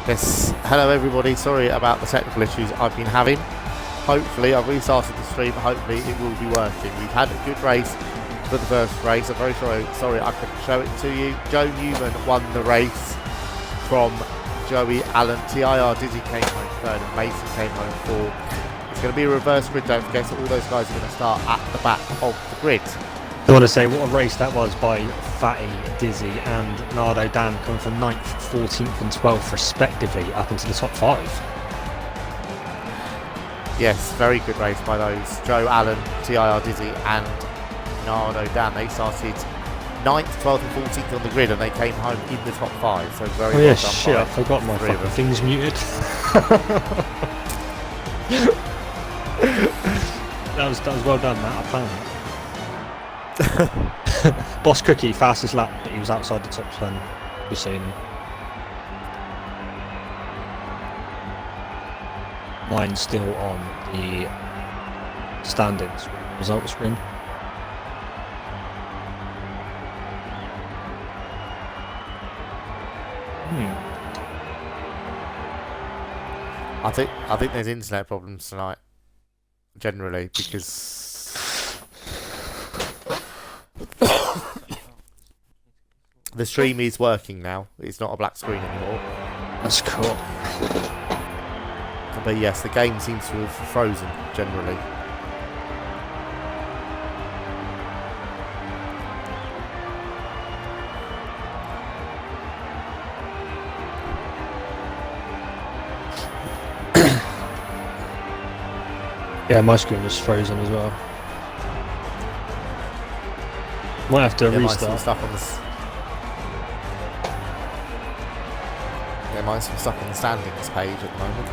Yes, hello everybody, sorry about the technical issues I've been having. Hopefully, I've restarted the stream, hopefully it will be working. We've had a good race for the first race. I'm very sorry I couldn't show it to you. Joe Newman won the race from Joey Allen. TIR Dizzy came home third and Mason came home fourth. It's going to be a reverse grid, don't forget, so all those guys are going to start at the back of the grid. I want to say what a race that was by Fatty, Dizzy and Nardo Dan, coming from 9th, 14th and 12th respectively up into the top 5. Yes, very good race by those. Joe Allen, TIR Dizzy and Nardo Dan. They started 9th, 12th and 14th on the grid and they came home in the top 5. So very well done. Shit, I forgot my fucking thing's muted. that was well done, Matt. I planned that. Boss Cookie, fastest lap, but he was outside the top 10. We've seen him. Mine's still on the standings result screen. I think there's internet problems tonight, generally, because the stream is working now. It's not a black screen anymore. That's cool. But yes, the game seems to have frozen, generally. Yeah, my screen was frozen as well. Might have to restart. Stuff on the mine's stuck on the standings page at the moment.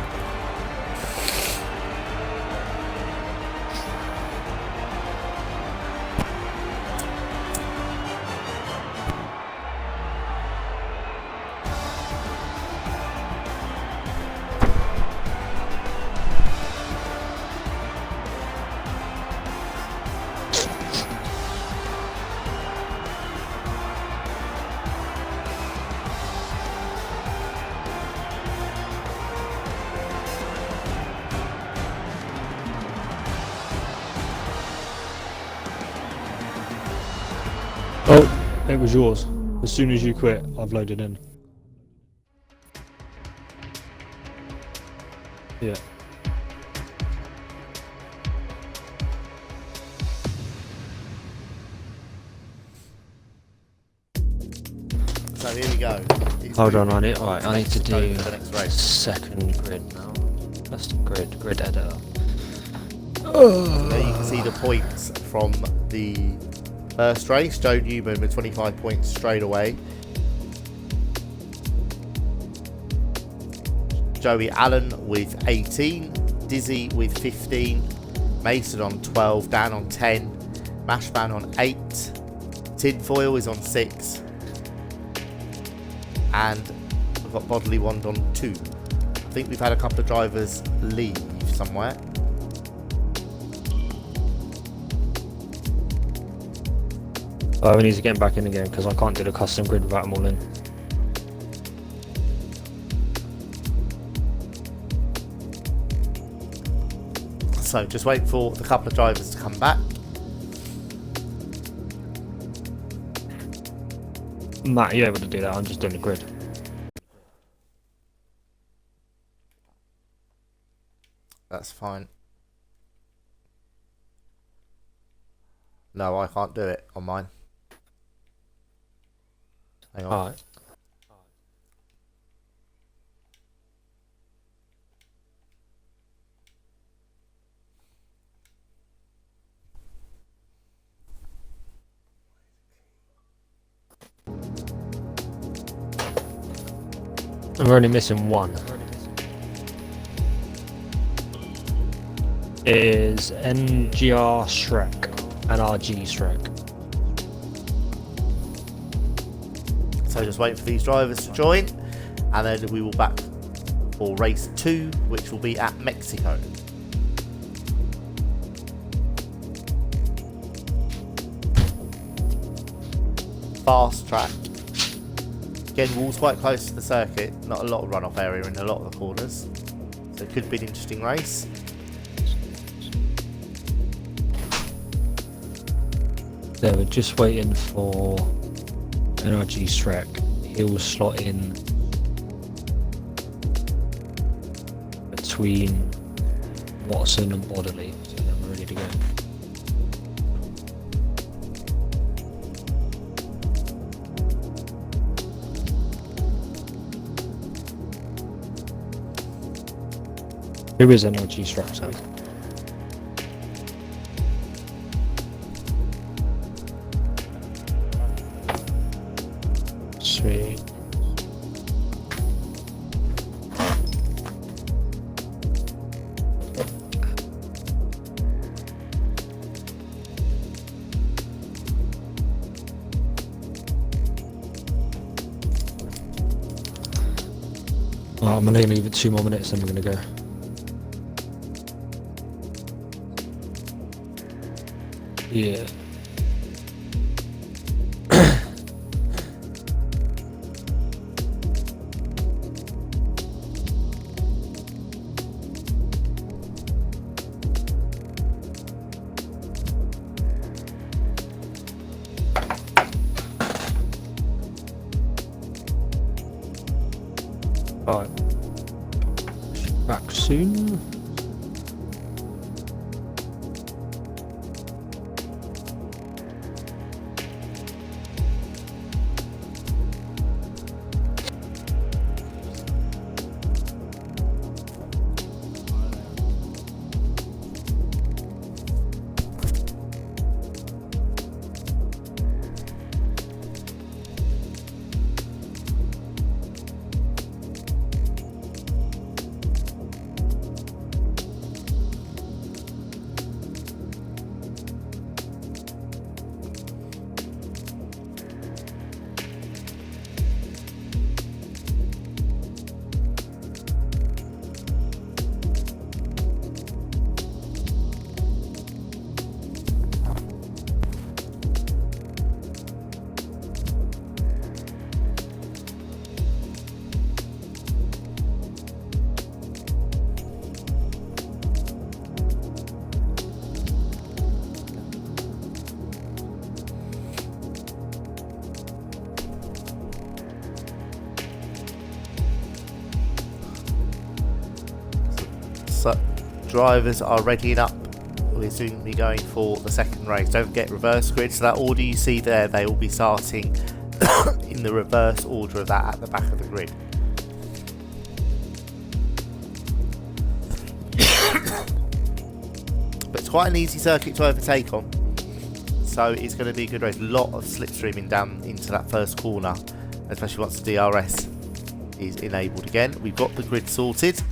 Oh, it was yours. As soon as you quit, I've loaded in. Yeah. So here we go. Hold on, I need to do the second grid now. That's the grid editor. There you can see the points from the first race. Joe Newman with 25 points straight away. Joey Allen with 18. Dizzy with 15. Mason on 12. Dan on 10. Mashman on 8. Tinfoil is on 6. And we've got Bodley Wand on 2. I think we've had a couple of drivers leave somewhere. We need to get him back in again because I can't do the custom grid without them all in. So just wait for the couple of drivers to come back. Matt, are you able to do that? I'm just doing the grid. That's fine. No, I can't do it on mine. Hang on. Alright. We're only missing one. It is NGR Shrek and RG Shrek. So just wait for these drivers to join, and then we will back for race 2, which will be at Mexico. Fast track. Again, wall's quite close to the circuit, not a lot of runoff area in a lot of the corners. So it could be an interesting race. So we're just waiting for NRG Shrek. He'll slot in between Watson and Bodley, so then we're ready to go. Who is NRG Shrek, Sam? Sweet. Well, I'm gonna leave it 2 more minutes and we're gonna go. Yeah. Alright. Back soon. So drivers are readying up. We're soon be going for the second race. Don't forget reverse grid, so that order you see there, they will be starting in the reverse order of that at the back of the grid. But it's quite an easy circuit to overtake on, so it's going to be a good race. A lot of slipstreaming down into that first corner, especially once the DRS is enabled again. We've got the grid sorted.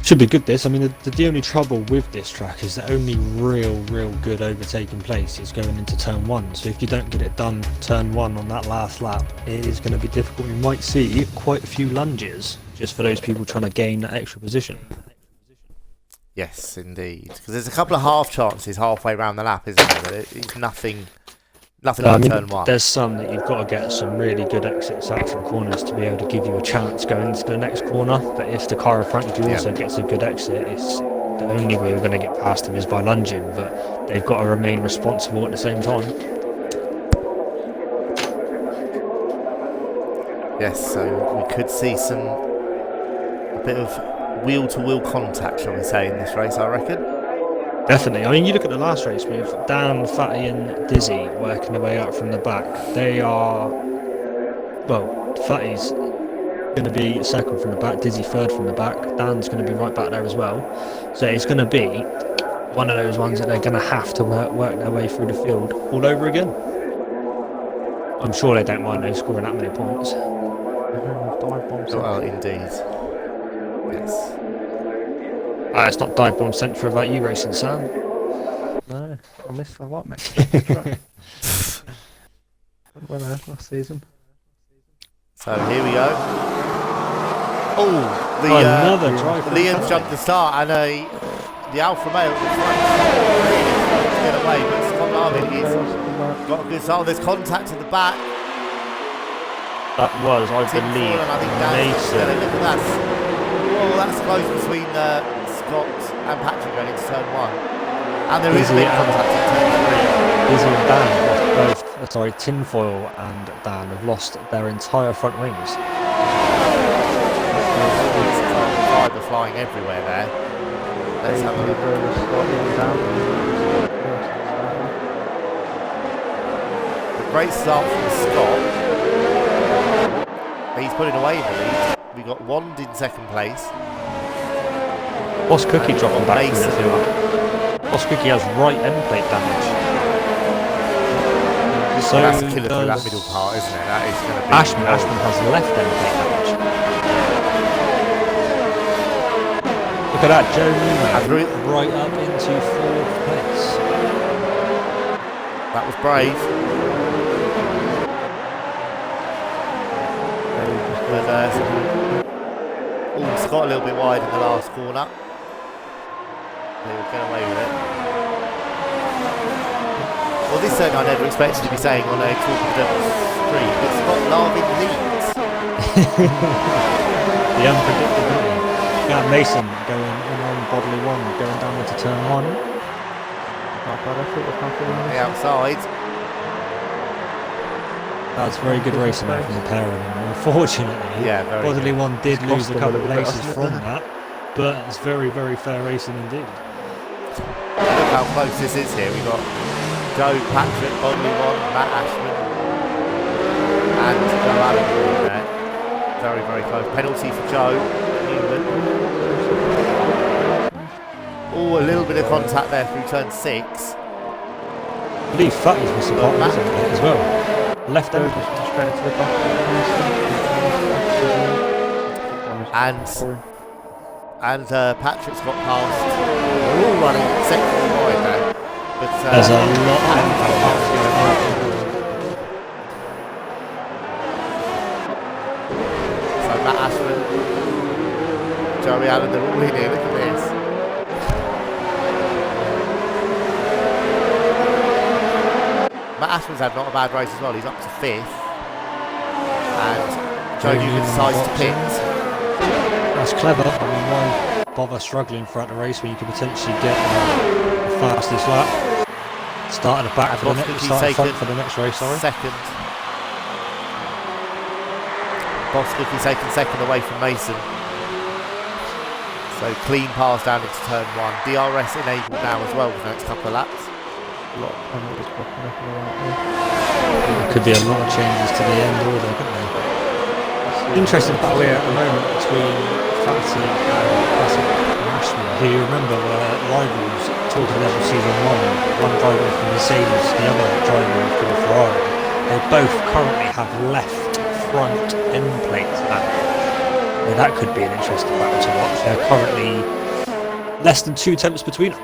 Should be good this. I mean, the only trouble with this track is the only real good overtaking place is going into turn 1. So if you don't get it done turn 1 on that last lap, it is going to be difficult. You might see quite a few lunges just for those people trying to gain that extra position. Yes, indeed. Because there's a couple of half chances halfway around the lap, isn't there? But it's nothing like turn 1. There's some that you've got to get some really good exits out from corners to be able to give you a chance going into the next corner. But if the car in front of you also gets a good exit, it's the only way we're going to get past them is by lunging. But they've got to remain responsible at the same time. Yes, so we could see a bit of wheel-to-wheel contact, shall we say, in this race, I reckon. Definitely. I mean, you look at the last race with Dan, Fatty and Dizzy working their way out from the back. They are, well, Fatty's going to be second from the back, Dizzy third from the back, Dan's going to be right back there as well. So it's going to be one of those ones that they're going to have to work their way through the field all over again. I'm sure they don't mind scoring that many points. Well, indeed. Yes. It's not dive bomb central about you racing, Sam. No, I missed a lot, mate. Went there last season. So here we go. Oh, another drive. Liam jumped the start, and the Alfa Male to get away, but it's gone Marvin is got a good start. There's contact at the back. That was, I Tim believe, Ford and I think Dan's Mason. look at that. Oh, that's close between Scott and Patrick going into turn 1. And there is a big contact in turn 3. Izzy and Dan have both, sorry, Tinfoil and Dan have lost their entire front wings. Fibre flying everywhere there. Let's have a look. A great start from Scott. He's putting away in the lead. We got Wand in second place. Boss Cookie dropping back from midfield. Boss Cookie has right end plate damage. So that's a killer through that middle part, isn't it? That is going to be. Ashman has left end plate damage. Look at that, Joe Newman right up into 4th place. That was brave. But Scott a little bit wide in the last corner. They will get away with it. Well, this turn I never expected to be saying on a Talk of the Devil's stream, but Scott Larvin leads. The unpredictability. Yeah, Mason going in on Bodley 1, going down into turn 1. On the outside. That's very good racing there from the pair of them. Unfortunately, Bodley 1 did lose a couple of places from that, but it's very, very fair racing indeed. Look how close this is here. We've got Joe, Patrick, Bodley 1, Matt Ashman, and Joe Allen in there. Very, very close. Penalty for Joe Newman. Oh, a little bit of contact there through turn 6. I believe Fatty's missing part of it as well. Left end straight to the back. And Patrick's got past. We're all running second wide now. But there's a lot of so Matt Ashman, Joey Allen, they're all in here. Look at this. Matt Ashman's had not a bad race as well. He's up to 5th. And Joe Newman decides to pit. That's clever. I mean, why bother struggling throughout the race when you could potentially get the fastest lap? Start at the back for the next, start in front for the next race, sorry. Second. Boss Cookie taking second away from Mason. So clean pass down into turn 1. DRS enabled now as well for the next couple of laps. Could be a lot of changes to the end order, couldn't there? Interesting battle here at the moment between Fatty and Ashman, who you remember were rivals talking level season 1, one driver from Mercedes, the other driver for the Ferrari. They both currently have left front end plates damage. Well, that could be an interesting battle to watch. They're currently less than 2 tenths between them.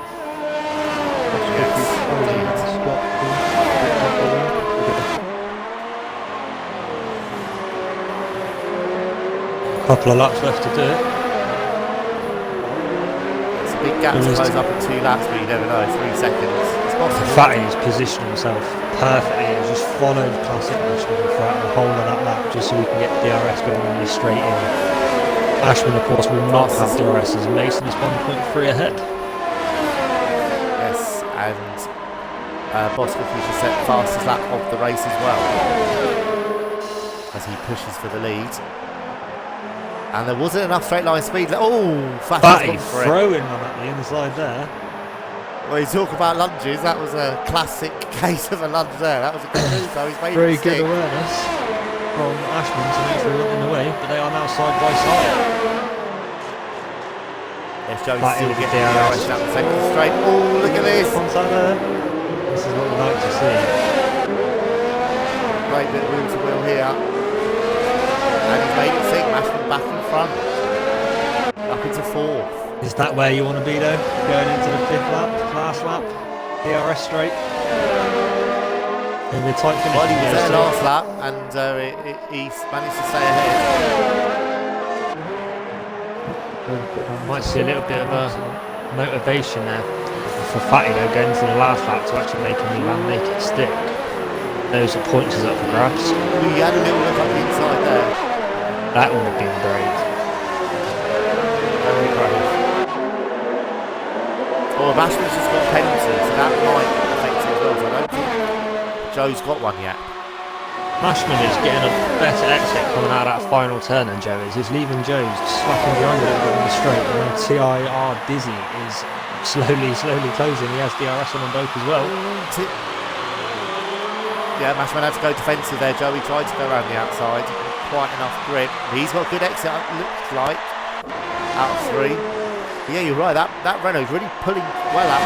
Couple of laps left to do it. It's a big gap to close up in 2 laps, but you never know. 3 seconds. It's possible. Fatty's positioned himself perfectly and just followed Classic Ashman throughout the whole of that lap just so we can get DRS going really straight in. Ashman, of course, will not have DRS as Mason's 1.3 ahead. Yes, and Boss Cookie just set the fastest lap of the race as well as he pushes for the lead. And there wasn't enough straight line speed. Oh, Fatty throwing one at the inside there. Well, you talk about lunges, that was a classic case of a lunge there. That was a good move, though. He's made very it good stick. awareness from Ashman to make sure he wasn't in the way, but they are now side by side. Yes, Joe's still getting the DRS down the second straight. Oh, look at this. Contact there. This is what we like to see. Great bit of wheel to wheel here. And he's made it sink. Ashman back in front. Up into 4th. Is that where you want to be though? Going into the 5th lap, last lap, DRS straight. And the tight finish. Well, he was there last lap and he managed to stay ahead. Might see a little bit of a motivation there for for Fatty though, going to the last lap to actually make a move and make it stick. Those are points is up for grabs. We had a little look up the inside there. That would have been great. Very brave. Oh, Bashman's just got a penalty, so that might affect it as well. So I don't think Joe's got one yet. Mashman is getting a better exit coming out of that final turn than Joe is. He's leaving Joe's slacking behind a little bit on the straight, and then TIR Dizzy is slowly closing. He has DRS on both as well. Yeah, Mashman had to go defensive there. Joey tried to go around the outside. Quite enough grip. He's got a good exit, looks like, out of 3. Yeah, you're right. That Renault's really pulling well out.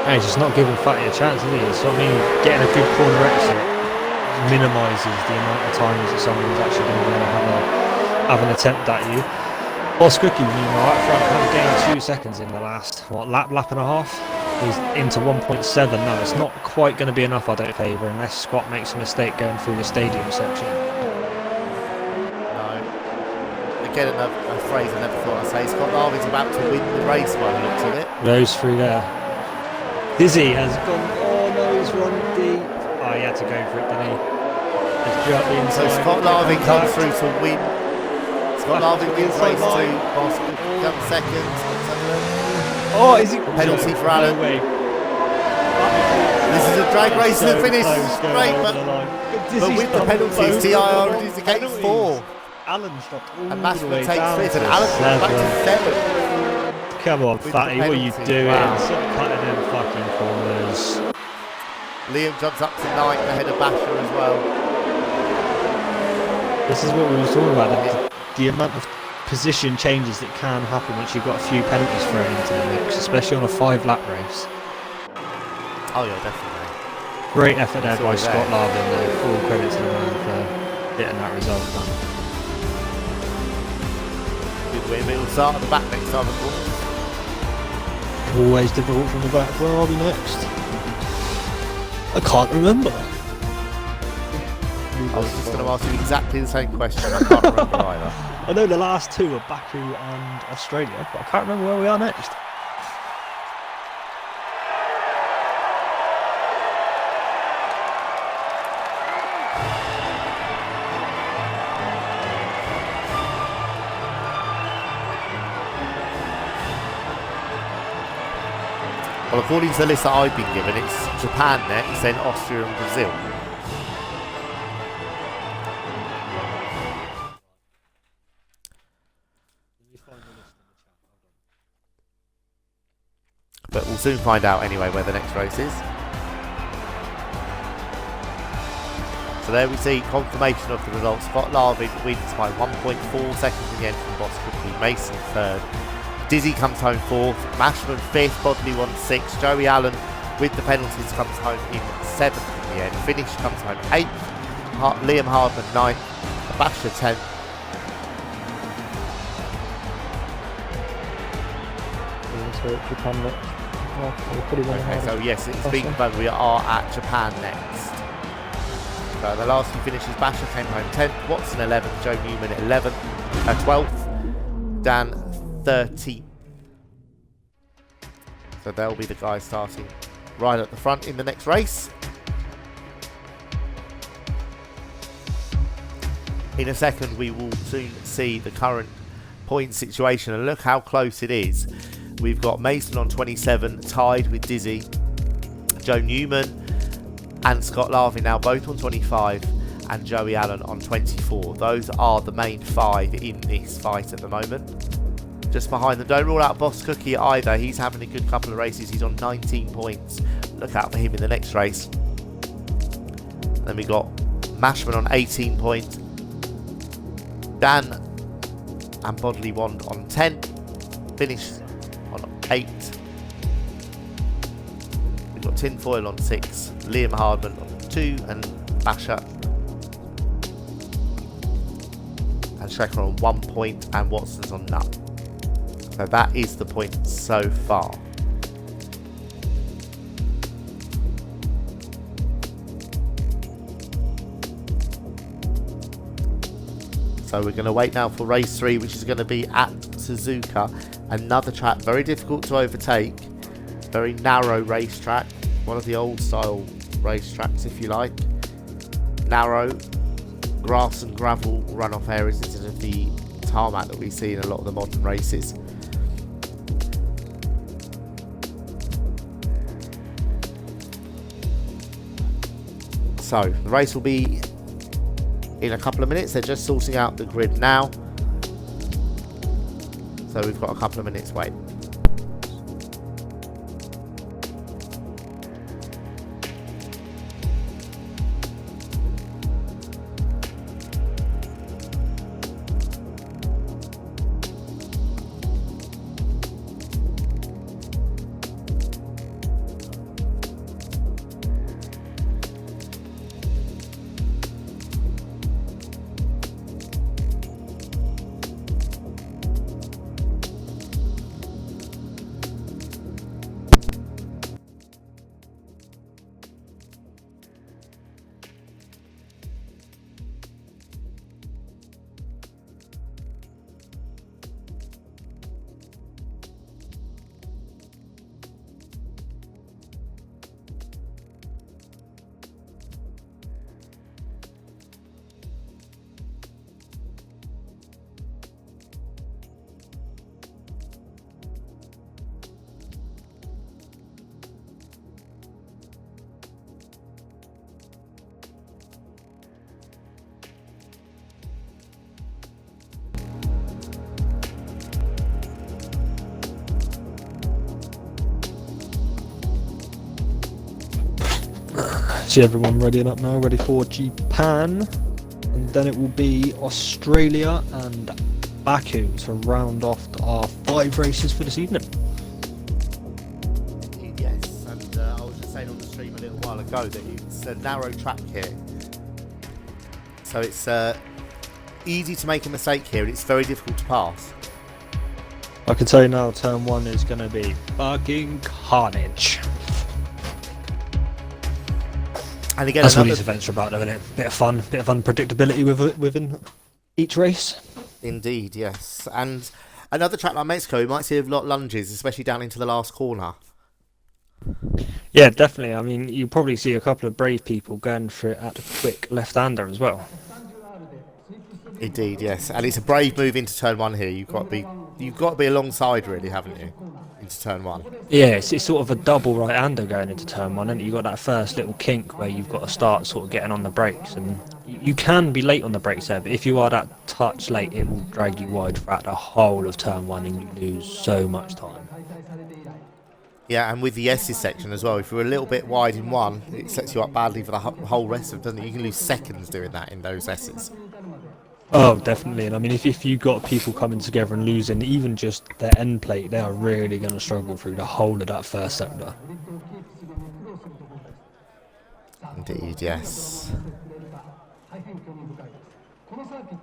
He's just not giving Fatty a chance, is he? So I mean, getting a good corner exit minimises the amount of times that someone's actually going to be able to have an attempt at you. Boss Cookie, meanwhile, up front, has gained 2 seconds in the last lap and a half. He's into 1.7 now. It's not quite going to be enough, I don't favour, unless Scott makes a mistake going through the stadium section. No. Again, a phrase I never thought I'd say. Scott Larvin's about to win the race by the looks of it. Goes through there. Dizzy has gone, oh no, he's run deep. Oh, he had to go for it, didn't he? So Scott Larvin comes through to win. Scott Larvin wins race 2. Boss comes second. Oh, is he? Penalty for Alan. No way. This is a drag race to the finish. Great, but with the penalties, TIR is against 4. Alan stopped all And the Mashman way takes down 5th, to and Alan comes back to 7th. Come on, With Fatty, the what are you penalty, doing? wow. Stop cutting them fucking corners. Liam jumps up to 9th ahead of Basher as well. This is what we were talking about, the amount of position changes that can happen once you've got a few penalties thrown into the mix, especially on a 5-lap race. Oh yeah, definitely. Great effort there by It's all Scott there. Larvin, though. Full credit to the man for getting that result done. Good win. It'll start at the back next time, of course. Always difficult from the back. Where are we next? I can't remember. I was just going to ask you exactly the same question. I can't remember either. I know the last 2 are Baku and Australia, but I can't remember where we are next. Well, according to the list that I've been given, it's Japan next, then Austria and Brazil. But we'll soon find out anyway where the next race is. So there we see confirmation of the results. Scott Larvin wins by 1.4 seconds in the end from Boss Cookie. Mason 3rd. Dizzy comes home 4th. Mashman 5th. Bodley 6th. Joey Allen with the penalties comes home in 7th in the end. Finish comes home 8th. Liam Hardman 9th. Basher 10th. So Japan next. Oh, pretty well Okay, so yes, it's been confirmed we are at Japan next. So the last few finishes, Basher came home 10th, Watson 11th, Joe Newman 12th, Dan 13th. So they'll be the guys starting right at the front in the next race. In a second, we will soon see the current point situation, and look how close it is. We've got Mason on 27, tied with Dizzy. Joe Newman and Scott Larvin now both on 25, and Joey Allen on 24. Those are the main 5 in this fight at the moment. Just behind them, don't rule out Boss Cookie either. He's having a good couple of races. He's on 19 points. Look out for him in the next race. Then we got Mashman on 18 points. Dan and Bodley Wand on 10. Finish on 8. We've got Tinfoil on 6. Liam Hardman on 2. And Basher and Shrekker on 1 point. And Watson's on none. So that is the point so far. So we're going to wait now for race 3, which is going to be at Suzuka. Another track, very difficult to overtake. Very narrow racetrack. One of the old style racetracks, if you like. Narrow, grass and gravel runoff areas instead of the tarmac that we see in a lot of the modern races. So the race will be in a couple of minutes. They're just sorting out the grid now, so we've got a couple of minutes wait. See everyone readying up now, ready for Japan, and then it will be Australia and Baku to round off our 5 races for this evening. Yes, and I was just saying on the stream a little while ago that it's a narrow track here, so it's easy to make a mistake here and it's very difficult to pass. I can tell you now, turn 1 is going to be fucking carnage. And again, that's what these events are about, though, isn't it? Bit of fun, bit of unpredictability within each race. Indeed, yes. And another track like Mexico, you might see a lot of lunges, especially down into the last corner. Yeah, definitely. I mean, you probably see a couple of brave people going for it at a quick left-hander as well. Indeed, yes. And it's a brave move into turn 1 here. You've got to be alongside, really, haven't you? Into turn 1. Yeah, it's sort of a double right-hander going into turn 1, and you've got that first little kink where you've got to start sort of getting on the brakes, and you can be late on the brakes there, but if you are that touch late, it will drag you wide throughout the whole of turn 1 and you lose so much time. Yeah, and with the S's section as well, if you're a little bit wide in 1, it sets you up badly for the whole rest of it, doesn't it? You can lose seconds doing that in those S's. Oh, definitely. And I mean, if you got people coming together and losing even just their end plate, they are really going to struggle through the whole of that first sector. Indeed, yes. I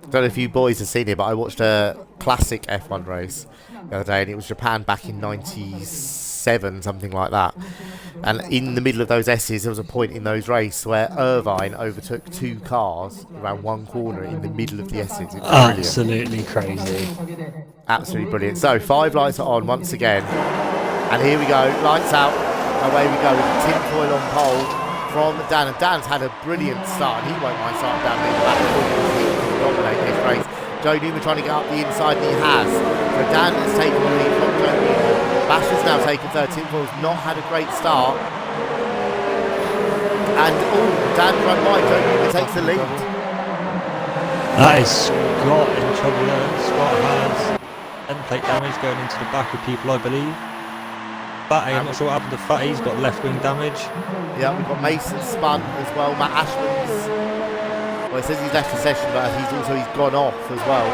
don't know if you boys have seen it, but I watched a classic F1 race the other day, and it was Japan back in '97, something like that. And in the middle of those S's, there was a point in those races where Irvine overtook 2 cars around 1 corner in the middle of the S's. Absolutely crazy. Absolutely brilliant. So 5 lights are on once again, and here we go. Lights out. Away we go with tinfoil on pole from Dan. And Dan's had a brilliant start, and he won't mind starting down in the back. He can dominate this race. Joe Newman trying to get up the inside, and he has. So Dan has taken the lead from Joe Newman. Basher's now taken 3rd. Tinfoil's not had a great start. And, Dan run wide. Joe Newman takes the lead. That is Scott in trouble there. Scott has end plate damage going into the back of people, I believe. Fatty, I'm not sure what happened to Fatty. He's got left wing damage. Yeah, we've got Mason spun as well. Matt Ashman's... Well, it says he's left the session, but he's gone off as well.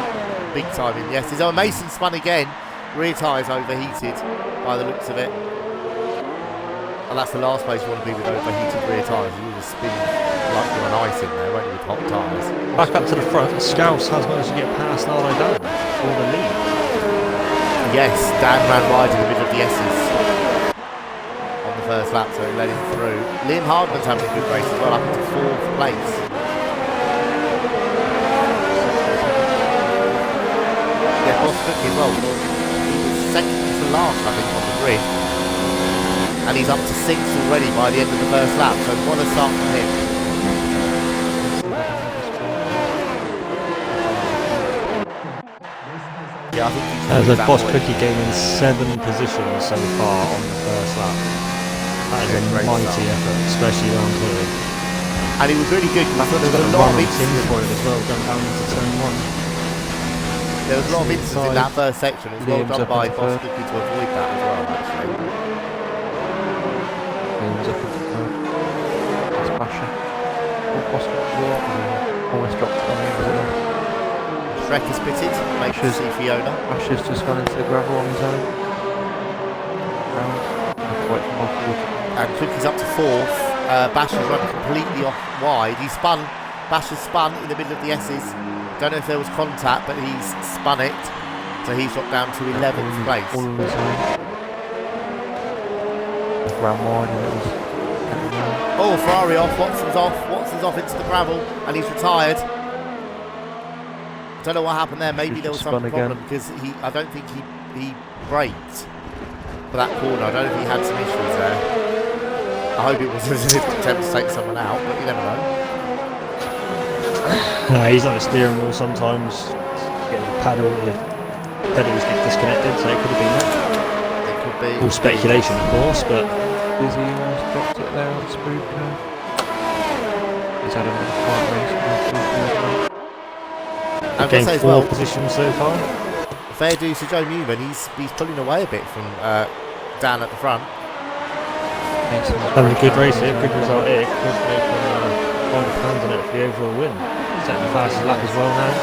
Big time in the S's. Mason spun again. Rear tyres overheated by the looks of it. And that's the last place you want to be with overheated rear tyres. You will just spin like you're on ice in there, won't you, with hot tyres. Back up to the front. Scouse has managed to get past Nardo Dan for the lead. Yes, Dan ran wide in the middle of the S's on the first lap, so it led him through. Liam Hardman's having a good race as well, up into 4th place. Yeah, Boss Cook is well. He was second to last, I think, on the grid. And he's up to 6th already by the end of the first lap, so what a start from him. Yeah, I think As a Boss Cookie gaining 7 positions so far on the first lap. That is a mighty effort, especially around here. And he was really good because there was a lot of incidents for it as well, going down into turn 1. There was a lot of incidents in that first section. It was well done by Boss Cookie to avoid that as well, actually. Liam's up into third. That's Basher. Oh, Boss Cookie almost dropped it on the end of it. Shrek is pitted, makes sure see Fiona. Basher's just gone into the gravel on his own. Wait for Boss. And Cookie's up to 4th. Basher's run completely off wide. He spun. Basher spun in the middle of the S's. Don't know if there was contact, but he's spun it. So he's dropped down to 11th place. All on his own. Just ran wide and it was... Oh, Ferrari off. Watson's off. Watson's off into the gravel. And he's retired. Don't know what happened there. Maybe there was some problem because I don't think he braked for that corner. I don't know if he had some issues there. I hope it was an attempt to take someone out, but you never know. No, he's on the steering wheel sometimes. Getting the pedals get disconnected, so it could have been that. It could be. All speculation, of course, but Dizzy almost dropped it there on the smooth curve. He's had a quiet race. I've got to say as 4 well, positions so far. fair dues to Joe Newman. He's pulling away a bit from down at the front. Having a good race here, good result here. Could make £5 on it for the overall win. Setting the fastest lap as well now.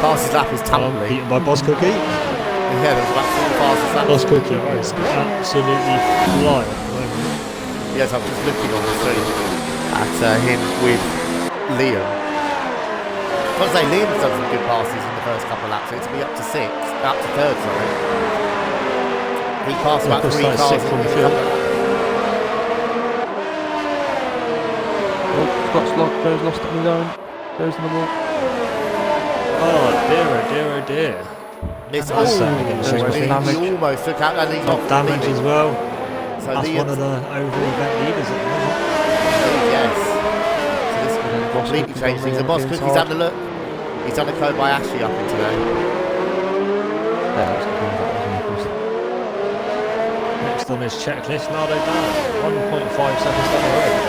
Fastest lap is tumbling. Beaten by Boss Cookie. Yeah, there's about 4 fastest laps. Boss Cookie is absolutely flying at the moment. Yes, I'm just looking on the screen at him with Liam. I've got to say, Liam's done some good passes in the first couple of laps. It's to be up to 3rd, sorry. He passed about 3 cars in the field. Oh, Scott's lost, Joe's lost it on his own. Joe's in the wall. Oh dear, oh dear, oh dear. He almost took out, and he's got damage as well. So that's Liam's one of the overall event leaders at the moment. Yes. So this will completely change things. And Boss Cookie's having a look. He's done a code by Ashley up into there. Next on his checklist, Nardo Dan. 1.5 seconds down the road.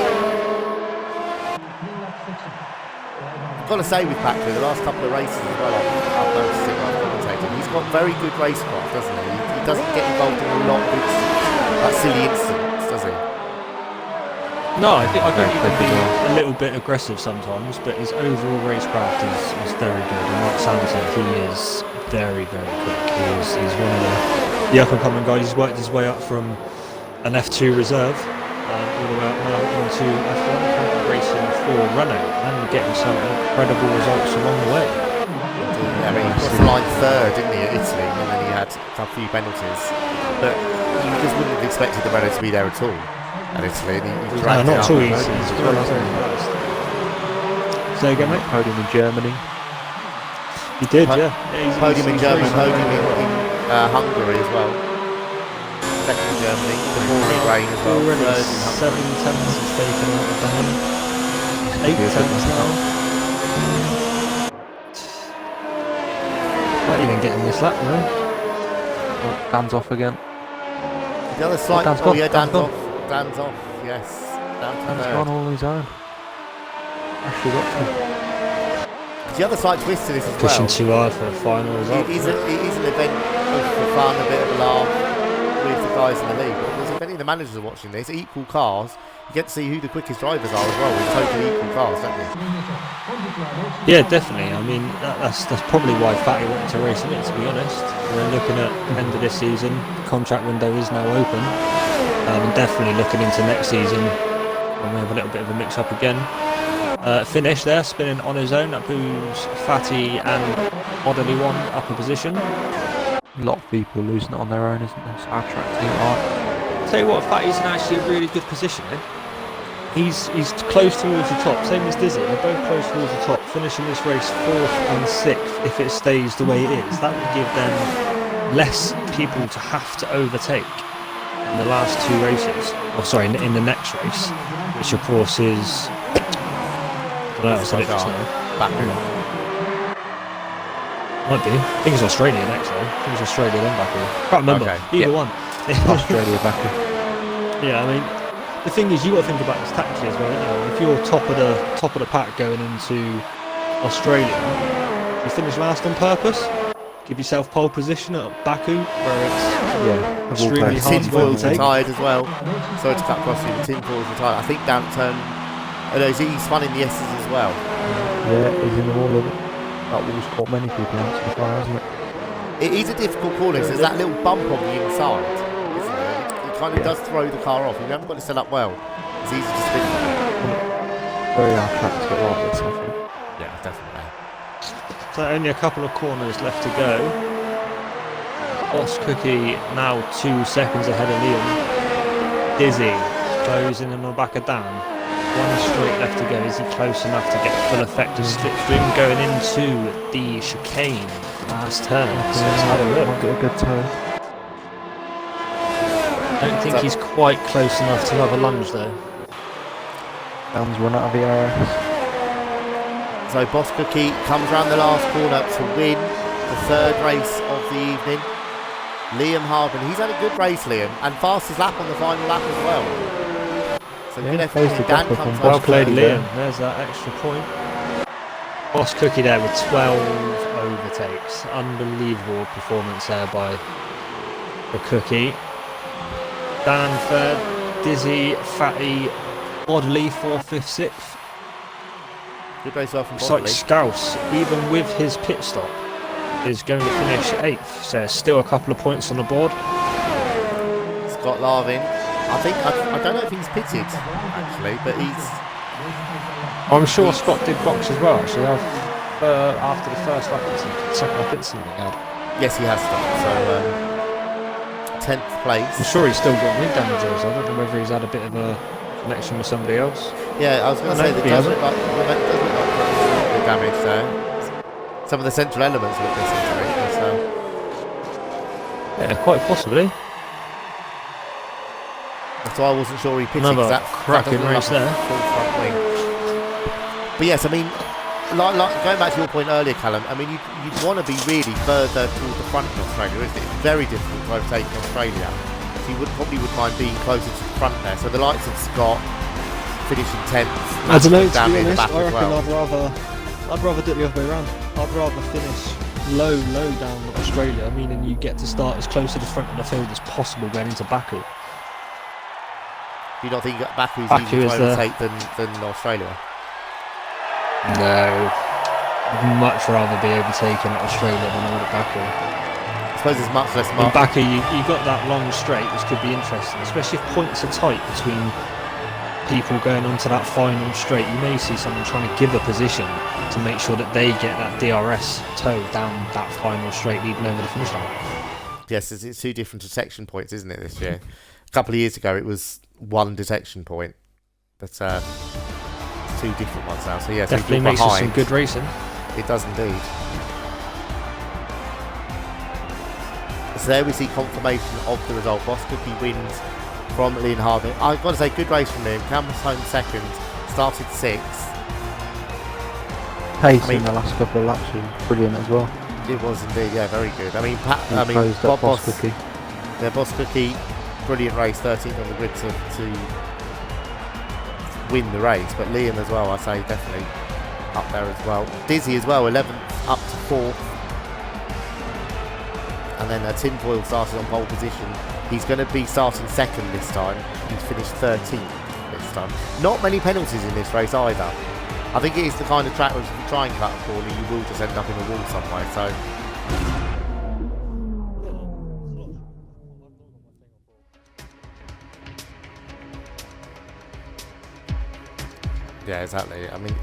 I've got to say with Patrick, the last couple of races as well, I've noticed it while commentating. He's got very good racecraft, doesn't he? He doesn't get involved in a lot of silly incidents, does he? No, I think he can be a little bit aggressive sometimes, but his overall racecraft is very good. And like Sam said, he is very, very quick. He's one of the up-and-coming guys. He's worked his way up from an F2 reserve all the way up now into F1, currently racing for Renault and getting some incredible results along the way. Yeah, I mean, he got line 3rd, didn't he, at Italy, and then he had a few penalties. But you just wouldn't have expected the Renault to be there at all. And Italy, and he dragged not it at all. up. He's very, very fast. Say again, mate? Podium in Germany. He did, yeah. Podium in Germany, podium in Hungary as well. Second in Germany, the pouring rain as well. Already 7 tenths is taken out of Dan. 8 tenths now. Not even getting this lap, no? Oh, Dan's off again. The other slight, Dan's gone, yeah, Dan's Dan's off. Dan's off, yes. Down to Dan's 3rd. gone all on his own. Actually got to. The other slight twist to this as Pushing well. too hard for the final result. It is an event for fun, a bit of a laugh with the guys in the league. But because if any of the managers are watching this, equal cars, you get to see who the quickest drivers are as well with totally equal cars, don't you? Yeah, definitely. I mean, that's probably why Fatty wanted to race in it, to be honest. We're looking at the end of this season. The contract window is now open. And definitely looking into next season when we have a little bit of a mix-up again. Finish there, spinning on his own. That moves Fatty and Oddly One up a position. A lot of people losing it on their own, isn't there? So our track team are. Tell you what, Fatty's in actually a really good position. He's close towards the top, same as Dizzy. They're both close towards the top, finishing this race 4th and 6th if it stays the way it is. That would give them less people to have to overtake in the last 2 races. Oh, sorry, in the next race, which of course is. I don't know, I said it just now. Baku. Might be. I think it's Australia next though. I think it's Australia then Baku. Can't remember. Okay. Either one. Australia, Baku. Yeah, I mean, the thing is, you got to think about this tactically as well. You know, if you're top of the pack going into Australia, you finish last on purpose. Give yourself pole position at Baku, where it's extremely hard to Tinfoil's overtake. retired as well. Sorry to cut across you, but Tinfoil's retired. I think down turn. Oh no, he's spun in the S's as well. Yeah, he's in all of it. That wall's caught many people out so far, hasn't it? It is a difficult corner. So there's that little bump on the inside, isn't there? It kind of does throw the car off. If you haven't got it set up well, it's easy to spin. Very hard track to get right with this, I think. Yeah, definitely. So only a couple of corners left to go. Boss Cookie now 2 seconds ahead of Liam. Dizzy closing in the back of Dan. 1 straight left to go. Is he close enough to get full effect of slipstream going into the chicane? Last turn. So let's have a look. Might get a good turn. I don't think he's quite close enough to have a lunge though. Dan's run out of the RS. So Boss Cookie comes around the last corner to win the 3rd race of the evening. Liam Harbin, he's had a good race, Liam, and fastest lap on the final lap as well. So Yeah, good effort. basically Dan got comes up on Well last played, third. Liam. There's that extra point. Boss Cookie there with 12 overtakes. Unbelievable performance there by the Cookie. Dan 3rd, Dizzy, Fatty, Bodley 4th, 5th, 6th. Good race well from Looks like Bodley. Scouse, even with his pit stop, is going to finish 8th. So still a couple of points on the board. Scott Larvin. I don't know if he's pitted actually, but he's. I'm sure Scott did box as well. Actually, after the first lap incident, second lap incident he had. Yes, he has stopped. So 10th place. I'm sure he's still got wind damage. I don't know whether he's had a bit of a connection with somebody else. Yeah, I was going to say that he does hasn't. look like the damage there. Some of the central elements look missing to me. So Yeah, quite possibly. that's why I wasn't sure he pitted. Another 'cause that cracking doesn't look race like a there. full front wing. But yes, I mean, like going back to your point earlier, Callum. I mean, you'd want to be really further toward the front in Australia, isn't it? It's very difficult to overtake in Australia. So you probably would mind being closer to the front there. So the likes of Scott finishing 10th. I don't know, to down be near the honest, back I as reckon well. I'd rather do it the other way around. I'd rather finish low down Australia, meaning you get to start as close to the front of the field as possible going into Baku. Do you not think Baku's Baku easier is to overtake than Australia? No. I'd much rather be overtaken at Australia than I would at Baku. I suppose there's much less In market. Baku, you got that long straight, which could be interesting, especially if points are tight between people going onto that final straight. You may see someone trying to give a position to make sure that they get that DRS toe down that final straight leading over the finish line. Yes, it's 2 different detection points, isn't it, this year? A couple of years ago, it was 1 detection point, but 2 different ones now. So, yes, Definitely if you're makes us some behind, good racing. it does indeed. So there we see confirmation of the result. Boss Cookie wins from Liam Harbin. I've got to say, good race from him. Campbell's home 2nd, started 6th. Pace I mean- in the last couple of laps was brilliant as well. It was indeed, yeah, very good. I mean, He closed up Boss Cookie. Yeah, Boss Cookie, brilliant race, 13th on the grid to win the race. But Liam as well, I say, definitely up there as well. Dizzy as well, 11th up to 4th. And then Tinfoil started on pole position. He's going to be starting 2nd this time. He's finished 13th this time. Not many penalties in this race either. I think it is the kind of track where if you try and cut a corner, you will just end up in a wall somewhere. So. Yeah, exactly. I mean,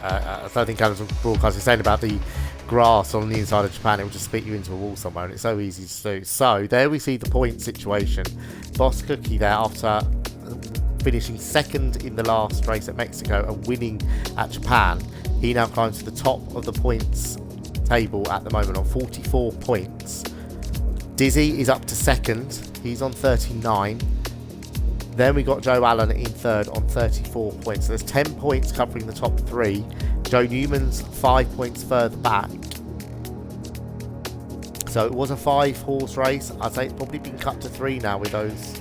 I don't think Adam's broadcast is saying about the grass on the inside of Japan. It will just spit you into a wall somewhere, and it's so easy to do. So there we see the point situation. Boss Cookie there after finishing 2nd in the last race at Mexico and winning at Japan. He now climbs to the top of the points table at the moment on 44 points. Dizzy is up to second. He's on 39. Then we got Joe Allen in third on 34 points. So there's 10 points covering the top three. Joe Newman's 5 points further back. So it was a 5-horse race. I'd say it's probably been cut to 3 now with those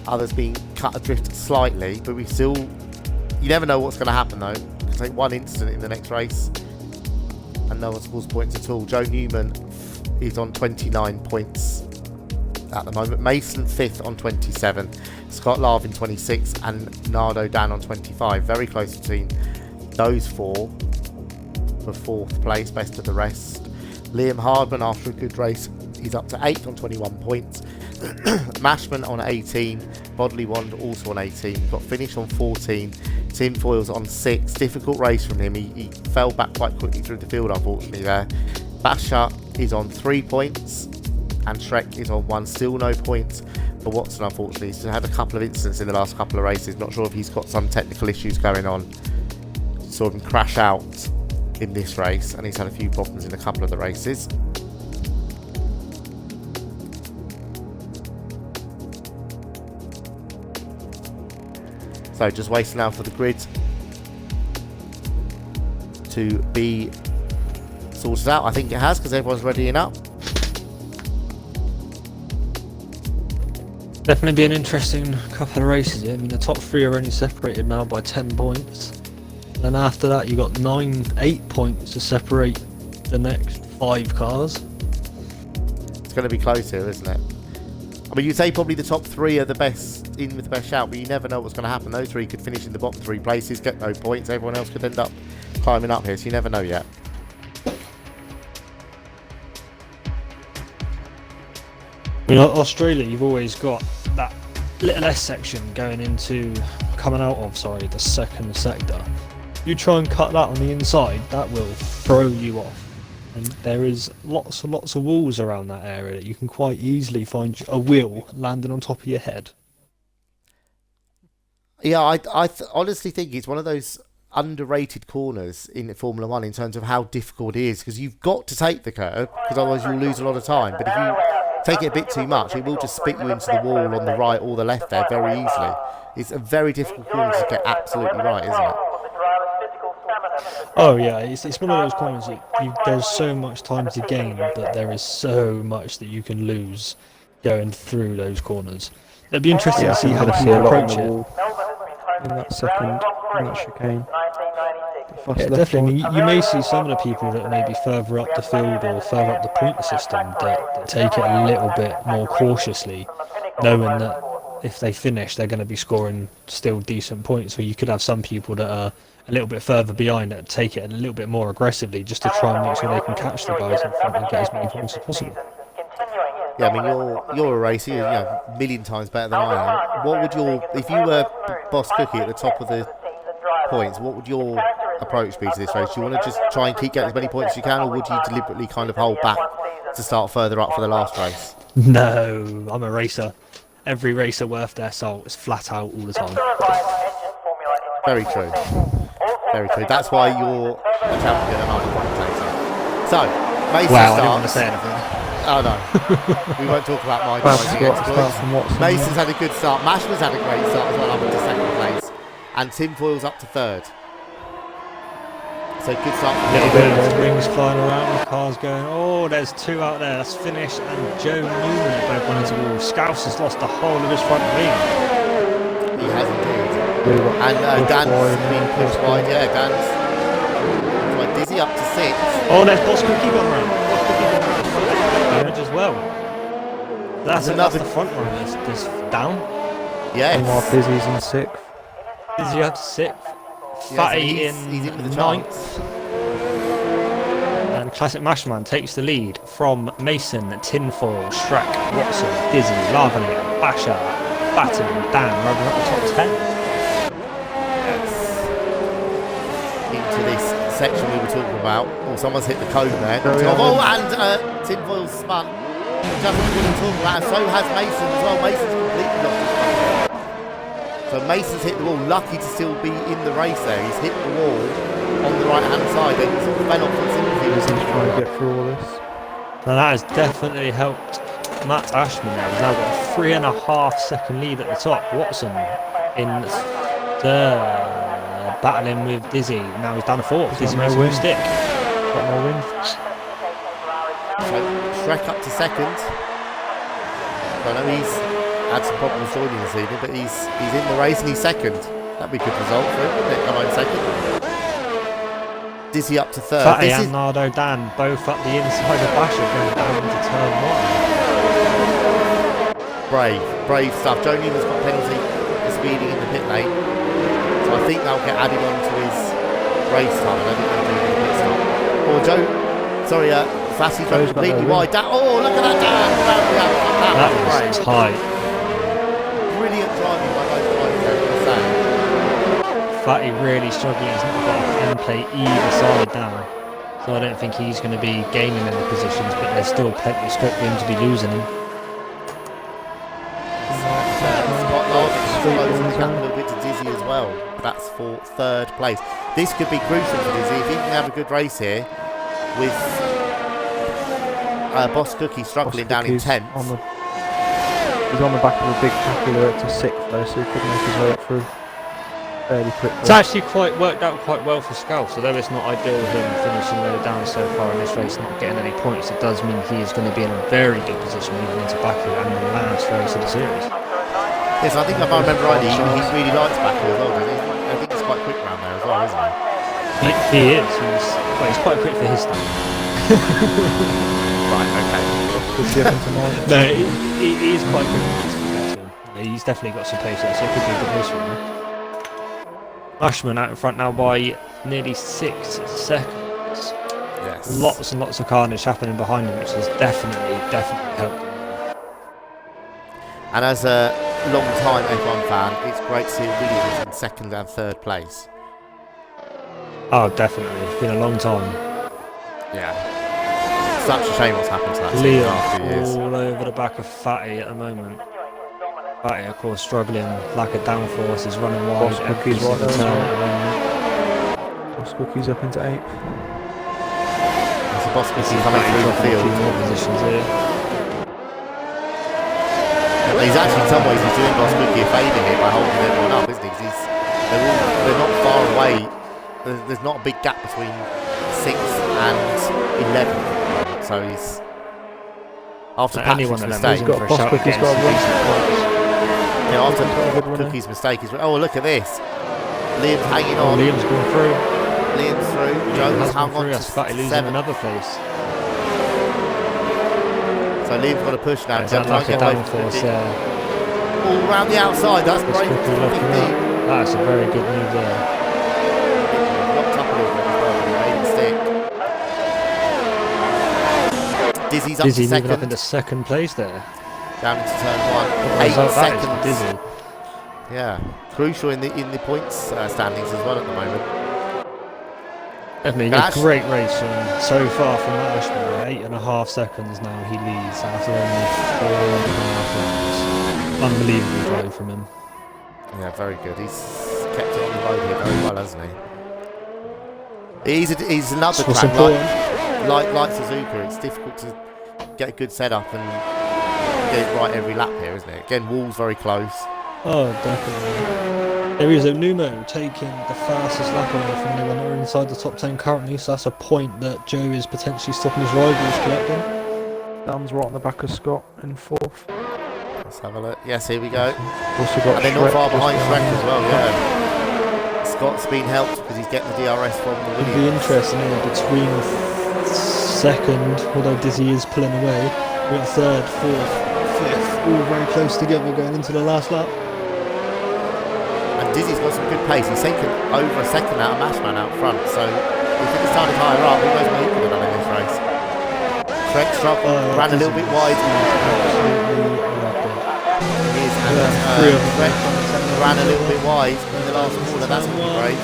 others being cut adrift slightly. But we still, you never know what's going to happen though. You can take one incident in the next race and no one scores points at all. Joe Newman is on 29 points at the moment. Mason 5th on 27. Scott Larvin 26 and Nardo Dan on 25. Very close between those four for 4th place, best of the rest. Liam Hardman, after a good race, he's up to 8th on 21 points. Mashman on 18. Bodley Wand also on 18. We've got Finish on 14. Tinfoils on 6. Difficult race from him. He fell back quite quickly through the field, unfortunately, there. Basha is on 3 points. And Shrek is on 1. Still no points for Watson, unfortunately. He's had a couple of incidents in the last couple of races. Not sure if he's got some technical issues going on. Saw him crash out in this race, and he's had a few problems in a couple of the races. So just waiting now for the grid to be sorted out. I think it has, because everyone's readying up. Definitely be an interesting couple of races here. I mean, the top 3 are only separated now by 10 points. And after that, you've got 8 points to separate the next 5 cars. It's going to be close here, isn't it? I mean, you'd say probably the top 3 are the best, in with the best shout, but you never know what's going to happen. Those 3 could finish in the bottom 3 places, get no points. Everyone else could end up climbing up here, so you never know yet. You know, Australia, you've always got that little S section coming out of the second sector. You try and cut that on the inside, that will throw you off. And there is lots and lots of walls around that area that you can quite easily find a wheel landing on top of your head. Yeah, I honestly think it's one of those underrated corners in Formula 1 in terms of how difficult it is, because you've got to take the curb, because otherwise you'll lose a lot of time. But if you take it a bit too much, it will just spit you into the wall on the right or the left there very easily. It's a very difficult corner to get absolutely right, isn't it? Oh yeah, it's one of those corners that there's so much time to gain, but there is so much that you can lose going through those corners. It'd be interesting to see how people approach it. In that second, in that chicane. Yeah, definitely. I mean, you may see some of the people that may be further up the field or further up the point system that take it a little bit more cautiously, knowing that if they finish, they're going to be scoring still decent points. Or you could have some people that are a little bit further behind that take it a little bit more aggressively just to try and make sure they can catch the guys in front and get as many points as possible. Yeah, I mean, you're a racer, you're a million times better than I am. What would if you were Boss Cookie at the top of the points, what would your approach be to this race? Do you want to just try and keep getting as many points as you can, or would you deliberately kind of hold back to start further up for the last race? No, I'm a racer. Every racer worth their salt is flat out all the time. Very true. Very true. That's why you're a champion and I'm a commentator. So, Mason starts. I didn't want to say anything. Oh no, we won't talk about my exploits. Mason's had a good start. Mashman's had a great start as well, up into second place. And Tinfoil's up to third. So good start for Little bit of rings flying around, the cars going, oh, there's 2 out there, that's Finish and Joe Newman at both ends of the wall. Scouse has lost the whole of his front wing. He has indeed. And Dan's been pushed wide. Yeah, Dan's quite dizzy up to 6. Oh, there's Boss Cookie gone round. Damage as well. That's another front one that's down. Yes. Omar Dizzy's in 6th. Dizzy up to 6th. Fatty he's in with the 9th. And Classic Mashman takes the lead from Mason, Tinfoil, Shrek, Watson, Dizzy, Lavany, Basha, Fatty and Dan rounding up the top 10. Yes. Into this section we were talking about. Oh, someone's hit the cone there. And Tinfoil's spun. Just what we were talking about. And so has Mason as well. Mason's completely lost his spun. So Mason's hit the wall. Lucky to still be in the race there. He's hit the wall on the right hand side. Then he sort of fell off the sympathy. He's trying to get through all this. Now that has definitely helped Matt Ashman there has now got a 3.5 second lead at the top. Watson in third, battling with Dizzy. Now he's down to fourth. Dizzy makes a new stick. Got more wins. So Shrek up to second. I know he's had some problems joining this evening, but he's in the race and he's second. That'd be a good result for him, wouldn't it? Come on, second. Dizzy up to third. Fatty and Nardo Dan both up the inside of Basher going down into turn one. Brave stuff. Joe Newman's got a penalty for speeding in the pit lane, so I think that'll get added on to his race time. I don't think they'll do the pit stop. Oh, Joe, sorry, Fatty's got completely wide. Oh, look at that Dan! That was tight. Brilliant driving by both drivers there, I'm saying. Fatty really struggling. He's not got a pen play either side now, so I don't think he's going to be gaining any positions, but there's still plenty of scope for him to be losing them. Scott Larson closing the gap a little bit to Dizzy as well. That's for third place. This could be crucial for Dizzy if he can have a good race here with Boss Cookie struggling down in 10th. He's on the back of a big tackler to 6th though, so he could make his way up through fairly quickly. It's actually worked out quite well for Scouse, although it's not ideal with him finishing low down so far in this race, not getting any points. It does mean he is going to be in a very good position moving into Baku and the last race of the series. Yes, I think if I remember rightly, he really likes Baku as well, doesn't he? I think he's quite quick round there as well, isn't he? He is. He's quite quick for his standard. Right, okay. No, he is quite quick. He's definitely got some pace there, so it could be a good race for him. Ashman out in front now by nearly 6 seconds. Yes. Lots and lots of carnage happening behind him, which has definitely helped him. And as a long-time F1 fan, it's great to see Williams in second and third place. Oh, definitely. It's been a long time. Yeah. Such a shame what's happened to that team Liam after years. all over the back of Fatty at the moment. Fatty, of course, struggling, lack of downforce, is running wide. Boss Cookie's right there as turn well. at the moment. Boss Cookie's up into 8th. There's a Boss Cookie coming through the A few field. more positions here. He's actually, in some ways, he's doing Boss Cookie a favour here by holding everyone up, isn't he? 'Cause they're not far away. There's not a big gap between 6th and 11th. So he's after Patrick's mistake. He's got Boss Cookie's got a run. Yeah, after Cookie's mistake, he's look at this. Liam's hanging on. Liam's going through. Liam's through. Jones hung on to Fatty losing 7th. another place. So Liam's got to push now. There's that lack of downforce there. All round the outside. That's Boss great. Cookie looking up. That's a very good move there. Locked up a little bit as well. He made a mistake. Dizzy's up Dizzy to moving second. up into second place there. Down into turn 1. What 8 result that is for seconds. Dizzy. Yeah, crucial in the points standings as well at the moment. Definitely a great race so far from Ashman. 8.5 seconds now he leads after only 4.5 laps. Unbelievable drive from him. Yeah, very good. He's kept it on the road here very well, hasn't he? He's another What's track important? like Suzuka. It's difficult to get a good setup and get it right every lap here, isn't it? Again, Wall's very close. Oh, definitely. There is a Numo taking the fastest lap away from anyone or inside the top 10 currently, so that's a point that Joe is potentially stopping his rivals collecting. Dan's right on the back of Scott in 4th. Let's have a look. Yes, here we go. Also got And they're not Shrek far just behind Shrek behind as well, yeah. Scott's been helped because he's getting the DRS from the It'd be Williams. interesting here between second, although Dizzy is pulling away, with third, fourth, fifth, all very close together going into the last lap. And Dizzy's got some good pace. He's taken over a second out of Mashman out front, so if he started higher up, who knows what he could have done in this race. Shrek struggled, ran a little bit wide. Absolutely Shrek ran a little bit wide in the last corner. That's going to be great.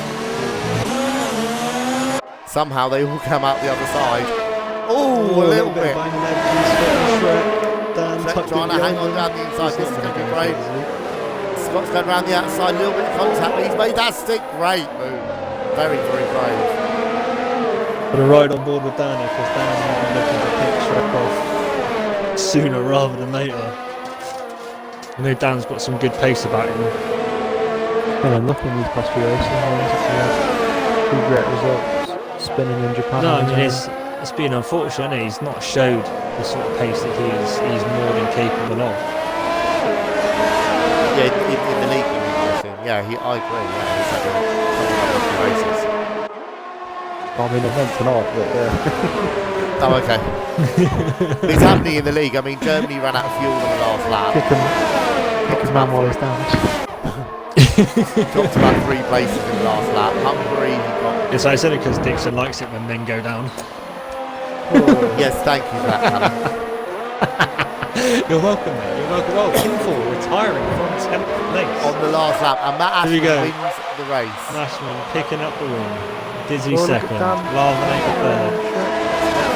Somehow they all come out the other side. Oh, a little bit. Shrek trying to hang on down the inside. This is going to be great. Scott's going around the outside, a little bit of contact, but he's made that stick. Great move. Very, very brave. But a ride on board with Dana, because Dana's not looking to pick Shrek off. sooner rather than later. I know Dan's got some good pace about him. Been unlucky these past few races. Two great results. Spinning in Japan. No, I mean it's been unfortunate. Isn't it? He's not showed the sort of pace that he's more than capable of. Yeah, in the league, yeah, I agree. Yeah, he's had a couple of races. I mean, it meant to not, but yeah. Oh, okay. It's happening in the league. I mean, Germany ran out of fuel on the last lap. Kick his man while he's down. Dropped about 3 places in the last lap. Hungary, he got... It's only because Dixon likes it when men go down. Yes, thank you for that, Callum. You're welcome, mate. You're welcome. Oh, Kim4 retiring from 10th place. On the last lap, and Matt Here we Ashton go. wins the race. Nashman picking up the win. Dizzy Oh, look at second. Dan. Larvinator third.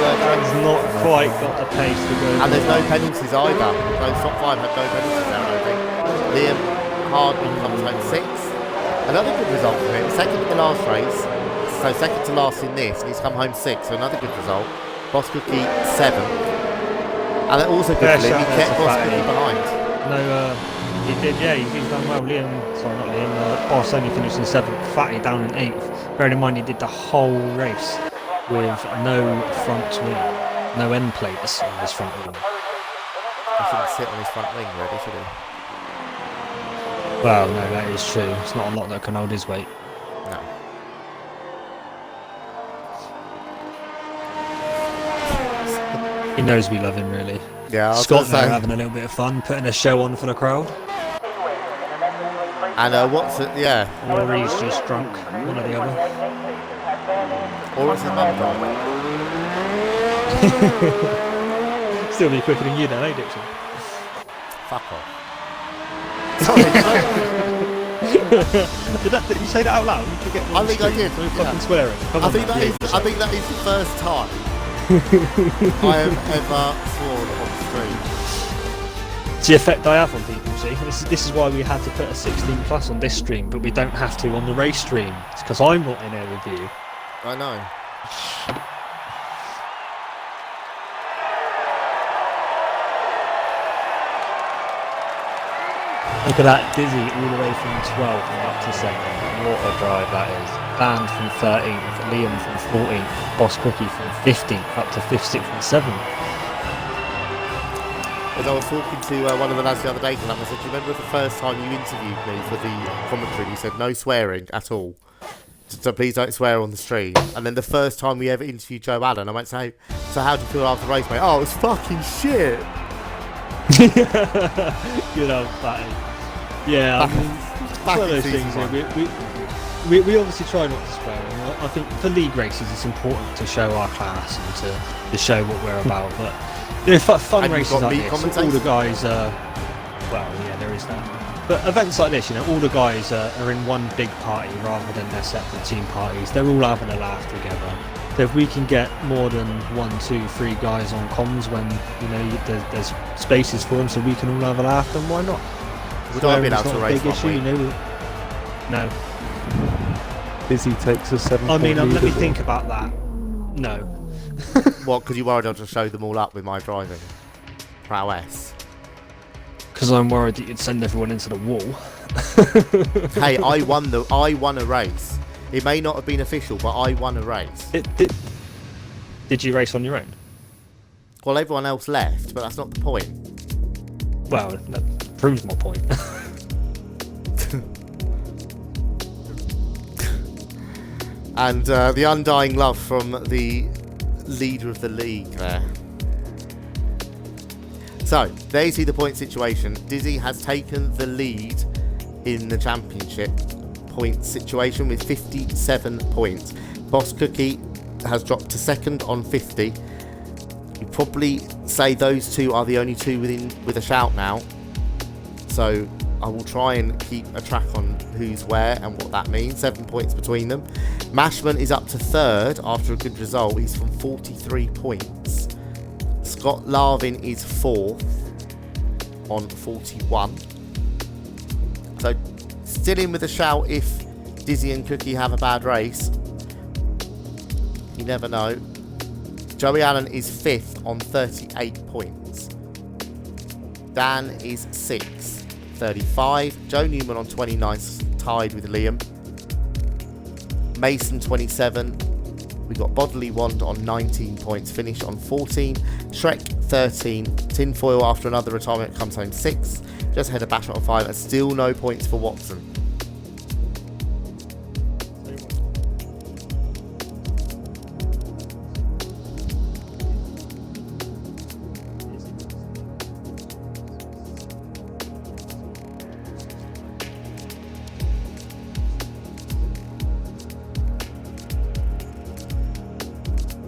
He's not quite got the pace to go. And there's no penalties either. Those top 5 had no penalties there, I think. Liam Hardman comes home 6th. Another good result for him. Second in the last race. So second to last in this, and he's come home 6th. So another good result. Boss Cookie 7th. And it also good for him. He kept Boss Cookie behind. No, he did. Yeah, he's done well. Sorry, not Liam. Boss only finished in 7th. Fatty down in 8th. Bearing in mind he did the whole race with no front wing, no end plates on his front wing. He shouldn't sit on his front wing, really, should he? Well, no, that is true. It's not a lot that can hold his weight. No. He knows we love him, really. Yeah, I was Scott gonna say. there having a little bit of fun, putting a show on for the crowd. And what's it? Yeah. Or he's just drunk, one or the other. Or it's his mum died. Still be quicker than you then, eh, Dixon? Fuck off. Did you say that out loud? You forget I think I did. We're Yeah. fucking swearing. Come I on, think man, that be is. I think that is the first time I have ever sworn on stream. It's the effect I have on people, see? This is why we had to put a 16 plus on this stream, but we don't have to on the race stream. It's because I'm not in there with you. I know. Look at that, Dizzy all the way from 12th and up to 2nd. What a drive that is. Band from 13th, Liam from 14th, Boss Cookie from 15th, up to 5th, 6th and 7th. As I was talking to one of the lads the other day, and I said, do you remember the first time you interviewed me for the commentary? You said no swearing at all. So please don't swear on the stream. And then the first time we ever interviewed Joe Allen, I went, so how do you feel after the race, mate? Oh, it was fucking shit. Good old Fatty. Yeah, I mean, it's one of those things. We obviously try not to swear. And I think for league races, it's important to show our class and to show what we're about. But you know, fun And you've races got like me this, all the guys. Well, yeah, there is that. But events like this, you know, all the guys are in one big party rather than their separate team parties. They're all having a laugh together. So if we can get more than 1, 2, 3 guys on comms when you know there's spaces for them, so we can all have a laugh, then why not? Would I be allowed Swearing's to not a race big one issue, week? you know. No. Busy takes a 7. I mean, let me think about that. No. What, because you worried I'll just show them all up with my driving prowess? Because I'm worried that you'd send everyone into the wall. Hey, I won a race. It may not have been official, but I won a race. Did you race on your own? Well, everyone else left, but that's not the point. Well, that proves my point. And the undying love from the leader of the league there. So, there you see the point situation. Dizzy has taken the lead in the championship point situation with 57 points. Boss Cookie has dropped to second on 50. You'd probably say those two are the only two with a shout now. So I will try and keep a track on who's where and what that means. 7 points between them. Mashman is up to third after a good result. He's from 43 points. Scott Larvin is fourth on 41. So still in with a shout if Dizzy and Cookie have a bad race. You never know. Joey Allen is fifth on 38 points. Dan is 6th, 35. Joe Newman on 29, tied with Liam. Mason 27. We got Bodley Wand on 19 points, finished on 14. Shrek 13. Tinfoil after another retirement comes home 6th. Just ahead of Bash on 5, and still no points for Watson.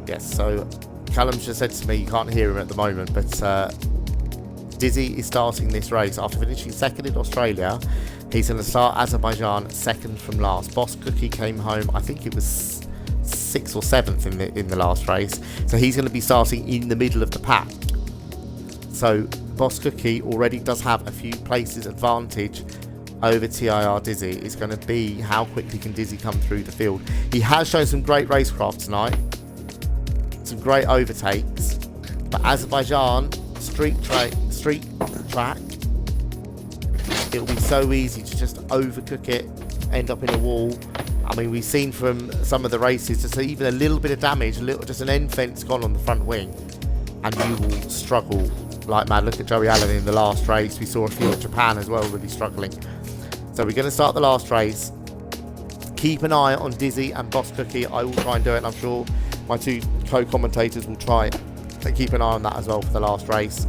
Yes, so Callum's just said to me, you can't hear him at the moment, but Dizzy is starting this race after finishing second in Australia. He's going to start Azerbaijan second from last. Boss Cookie came home, I think it was 6th or 7th in the last race, so he's going to be starting in the middle of the pack. So Boss Cookie already does have a few places advantage over TIR Dizzy. It's going to be how quickly can Dizzy come through the field. He has shown some great racecraft tonight, some great overtakes, but Azerbaijan street track, it'll be so easy to just overcook it, end up in a wall. I mean, we've seen from some of the races just even a little bit of damage, just an end fence gone on the front wing, and you will struggle like mad. Look at Joey Allen in the last race. We saw a few at Japan as well, really struggling. So we're going to start the last race. Keep an eye on Dizzy and Boss Cookie. I will try and do it, and I'm sure my two co-commentators will try to keep an eye on that as well for the last race.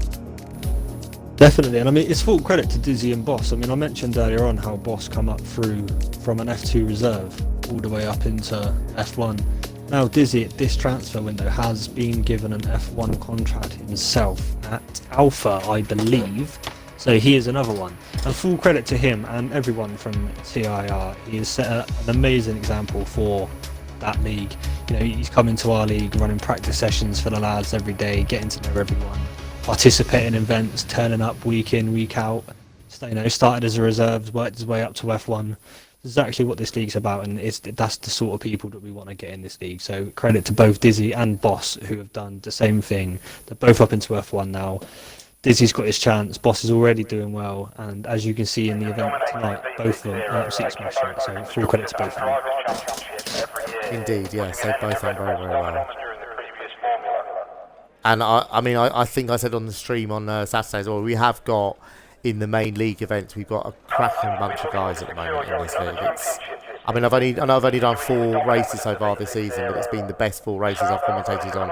Definitely, and I mean, it's full credit to Dizzy and Boss. I mean, I mentioned earlier on how Boss come up through from an F2 reserve all the way up into F1. Now Dizzy at this transfer window has been given an F1 contract himself at Alpha, I believe. So he is another one. And full credit to him and everyone from TIR. He has set an amazing example for that league. You know, he's come into our league running practice sessions for the lads every day, getting to know everyone, participating in events, turning up week in, week out. So, you know, started as a reserve, worked his way up to F1. That's exactly what this league's about, and that's the sort of people that we want to get in this league. So credit to both Dizzy and Boss, who have done the same thing. They're both up into F1 now. Dizzy's got his chance, Boss is already doing well, and as you can see in the event tonight, both of them are absolutely smashing it. So full credit to both of them. Indeed, yes, they've both done very, very well. And I think I said on the stream on Saturday as well, we have got in the main league events, we've got a cracking bunch of guys at the moment in this league. I know I've only done 4 races so far this season, but it's been the best 4 races I've commentated on,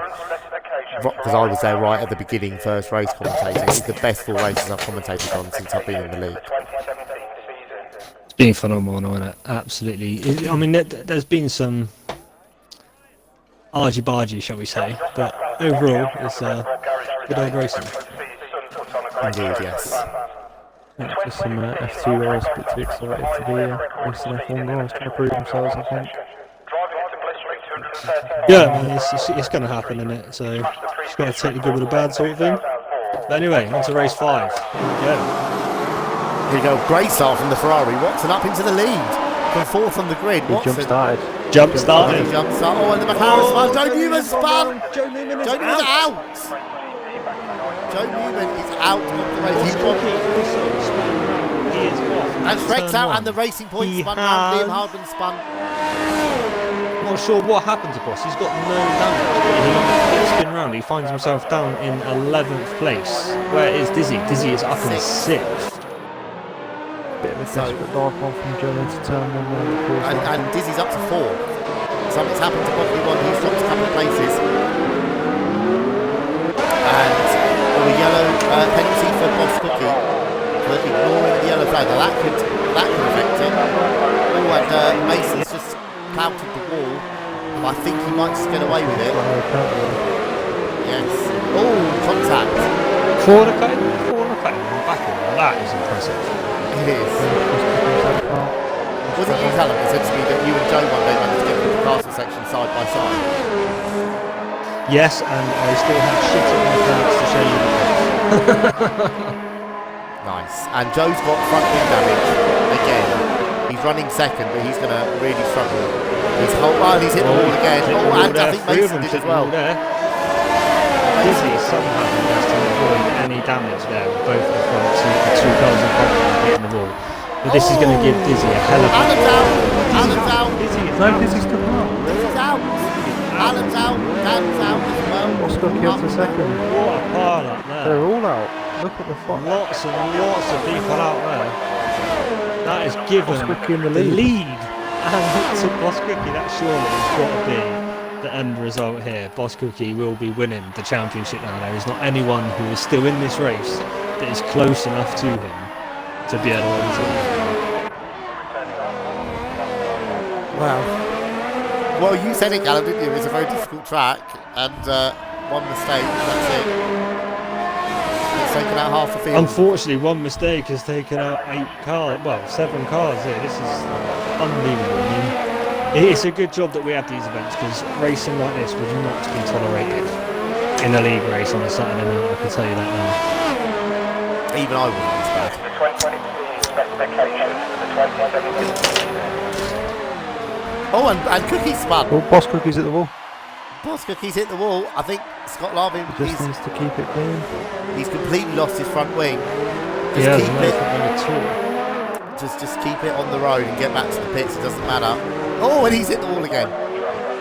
because I was there right at the beginning, first race commentating. It's the best 4 races I've commentated on since I've been in the league. It's been phenomenal, isn't it? Absolutely. I mean, there's been some argy-bargy, shall we say, but overall, it's good old racing. Indeed, yes. Yeah, just some F2 guys a bit too excited to be racing F1 guys, trying to prove themselves, I think. Yeah, man, it's going to happen, isn't it? So, just got to take the good with the bad sort of thing. But anyway, on to race 5. Here we go. Here we go, great start from the Ferrari. Watson up into the lead. From 4th on the grid. Watson Jump started. Oh, and the McLaren spun. Joe Newman spun. Joe Newman's out. Joe Newman is out of the race. He's and Shrek's out, and the racing point spun round. Liam Hardman spun. Not sure what happened to Boss. He's got no damage. He gets spin round. He finds himself down in 11th place. Where is Dizzy? Dizzy is up in 6th. Bit of a desperate dive one from Joe into turn 1 and Dizzy's up to 4. Something's happened to Bodley One. He's dropped a couple of places. And a yellow penalty for Boss Cookie for ignoring the yellow flag. Now that could affect it. Oh, and Mason's just clouted the wall. I think he might just get away with it. Yes. Oh, contact. Corner cutting. Back in. That is impressive. It is. Was it you, Callum, that said to me that you and Joe one day managed to get through the castle section side by side? Yes, and I still have shit in my pants to show you. Nice. And Joe's got front wing damage again. He's running second, but he's going to really struggle. He's hit the wall again. Oh, and I think Mason did as well. Dizzy somehow managed to avoid any damage there with both of the front two cars in front of him hitting the wall. But this is going to give Dizzy a hell of a... Alan's out. Alan's out. Dizzy is No, out. Dizzy's took him out. Dizzy's out. Alan's out. Dan's out as well. Oscar kills the second. What a pile up there. They're all out. Look at the fuck. Lots and lots of people out there. That is given Boss in the the lead. lead. And to Boss Cookie, that surely has got to be the end result here. Boss Cookie will be winning the championship now. There is not anyone who is still in this race that is close enough to him to be able to win it. Wow. Well, you said it, Callum, didn't you? It's a very difficult track, and one mistake, that's it. It's taken out half the field. Unfortunately, one mistake has taken out 7 cars here. This is unbelievable. I mean, it's a good job that we have these events because racing like this would not be tolerated in a league race on a Saturday night, I can tell you that now. Even I wouldn't expect. Oh, and Cookie spun. Oh, Boss Cookie's at the wall. Boss Cookie's hit the wall. I think Scott Larvin, Just needs to keep it clean. he's completely lost his front wing. He has keep no it. front wing at all. Just keep it on the road and get back to the pits. It doesn't matter. Oh, and he's hit the wall again.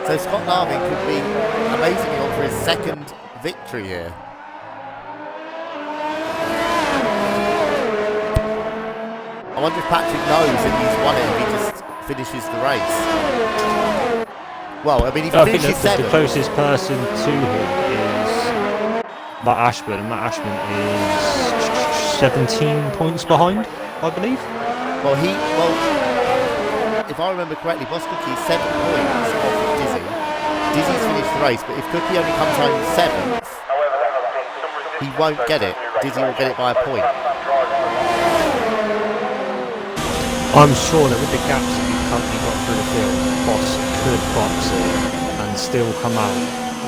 So Scott Larvin could be amazingly on for his second victory here. I wonder if Patrick knows if he's won it if he just finishes the race. Well, I mean, if he I think finishes that the seventh, closest person to him is Matt Ashburn, and Matt Ashburn is 17 points behind, I believe. well, if I remember correctly, Boss Cookie's 7 points off of Dizzy. Dizzy's finished the race, but if Cookie only comes home 7th, he won't get it. Dizzy will get it by a point. I'm sure that with the gaps that we've currently got through the field, Boss could box it and still come out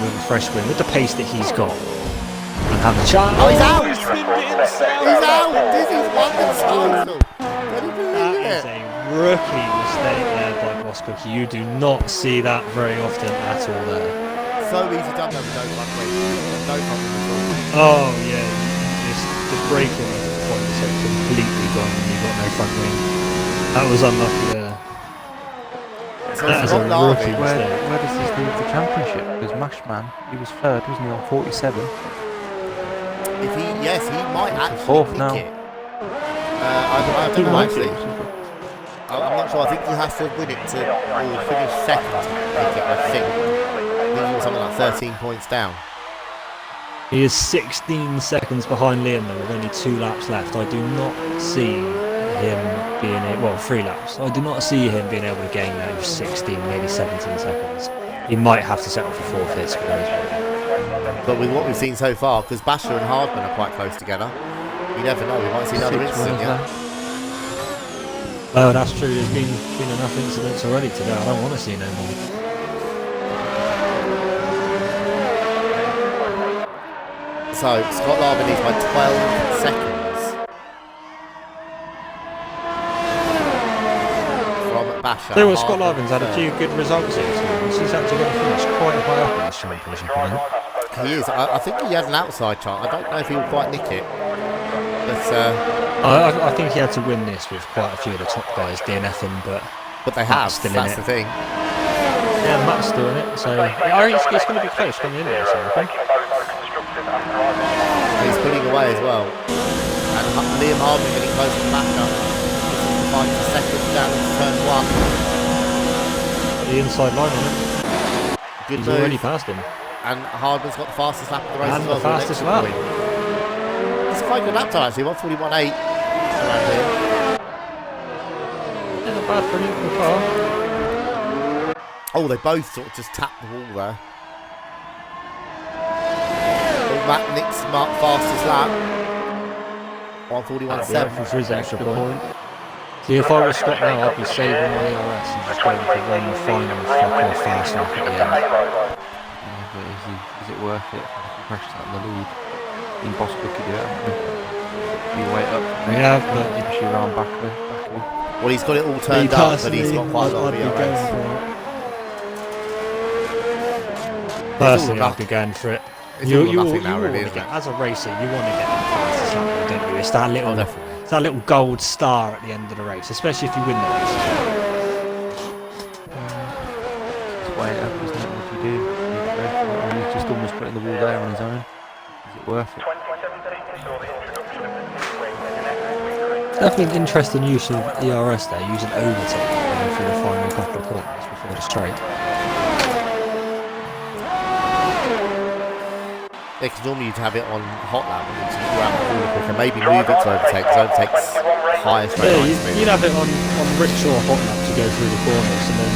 with a fresh win with the pace that he's got and have a chance. Oh, he's out! He's pinned it himself. He's out! Dizzy's won the title! Can you That believe is it? a rookie mistake there by Boss Cookie. You do not see that very often at all there. So easy done though with no front wing. No front wing at all. Oh yeah, just the braking of the point is so completely gone when you've got no front wing. That was unlucky there. So That is a Scott Larvin, rookie. Where does this leave the championship? Because Mashman, he was third, wasn't he, on 47? if he might actually fourth nick now. it. I don't know actually. I'm not sure. I think he has to win it to or finish second to nick it. I think he was something like 13 points down. He is 16 seconds behind Liam though, with only 2 laps left. I do not see him being able, well, 3 laps. I do not see him being able to gain those 16, maybe 17 seconds. He might have to settle for 4th here to go as well. But with what we've seen so far, because Basher and Hardman are quite close together, you never know. We might see another incident. Yeah. Oh, that's true. There's been enough incidents already today. I don't want to see no more. So Scott Larvin leads by 12 seconds from Basher. Tell you what, Scott Hardman Larvin's had a third. few good results here. He's actually going to finish quite high up in this championship again. He is. I think he had an outside chance. I don't know if he'll quite nick it. But I think he had to win this with quite a few of the top guys DNFing, but they have. Matt's still in That's it. the thing. yeah, Matt's doing it. So I think it's going to be close coming in there. So I think. He's pulling away as well. And Liam Hardman getting close to Basher. This is the fight for second down into turn 1. The inside line on it. Good He's move. already passed him. And Hardman's got the fastest lap of the race And as well. the for an fastest extra lap. point. It's quite a good lap time actually. 1:41.8 around here. Yeah, not bad for an equal car. Oh, they both sort of just tapped the wall there. Oh, Matt Nick's fastest lap. 1:41.7. For his extra point. See, if I was Scott now, I'd be saving my ERS and just going for one final fuck-off fast lap at the end. Yeah, but is it worth it? If you crash that in the lead, in Boss Cookie do it, haven't you? You wait up, Yeah, but push you around back of you. Well, he's got it all turned up, but he's got quite a lot of ERS. Personally, I'd be going for it. It's all or nothing now, really, isn't it? As a racer, you want to get that fastest lap, don't you? It's that little, Oh, definitely. it's that little gold star at the end of the race, especially if you win the race. That's why it happens, isn't it? What do you do? You go for it, and he's just almost putting the wall there on his own. Is it worth it? Definitely an interesting use of ERS there, using overtake for the final couple of corners before the straight. Yeah, because normally you'd have it on hot lap, and you'd go out the corner quicker, maybe move it to overtake, because overtake's higher straight line speed. You'd have it on rich or hot lap to go through the corners, and then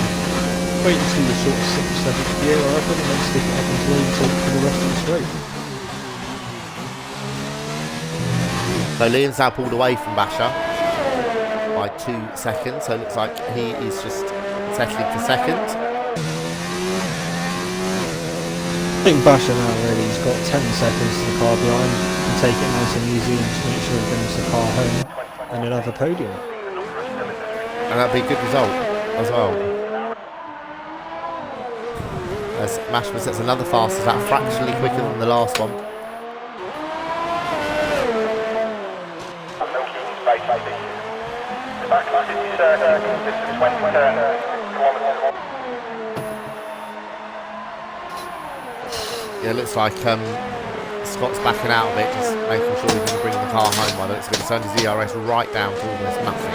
wait until the sort of 6th, 7th gear, I reckon, and then stick it up into overtake for the rest of the straight. So Liam's now pulled away from Basher by 2 seconds, so it looks like he is just settling for second. I think Basher now really has got 10 seconds to the car behind and take it nice and easy and just make sure he brings the car home and he'll have a podium. And that'd be a good result as well. As Mashman sets another fastest lap, fractionally quicker than the last one. Yeah, it looks like Scott's backing out of it, just making sure he's going to bring the car home by the looks of it. He's turned his ERS right down to almost nothing.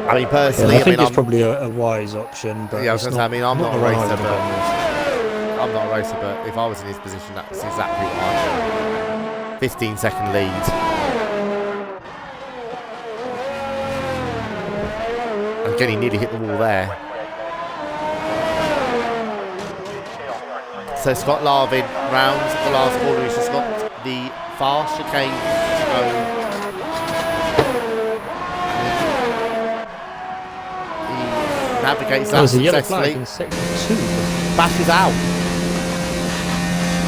I mean, personally, I think it's probably a wise option, but yeah, I was going to say, I mean, I'm not a racer, but if I was in his position, that's exactly what I'd do. 15-second lead. And again, he nearly hit the wall there. So Scott Larvin rounds the last corner. He's just got the fast chicane to go. He navigates that successfully. Bash is out.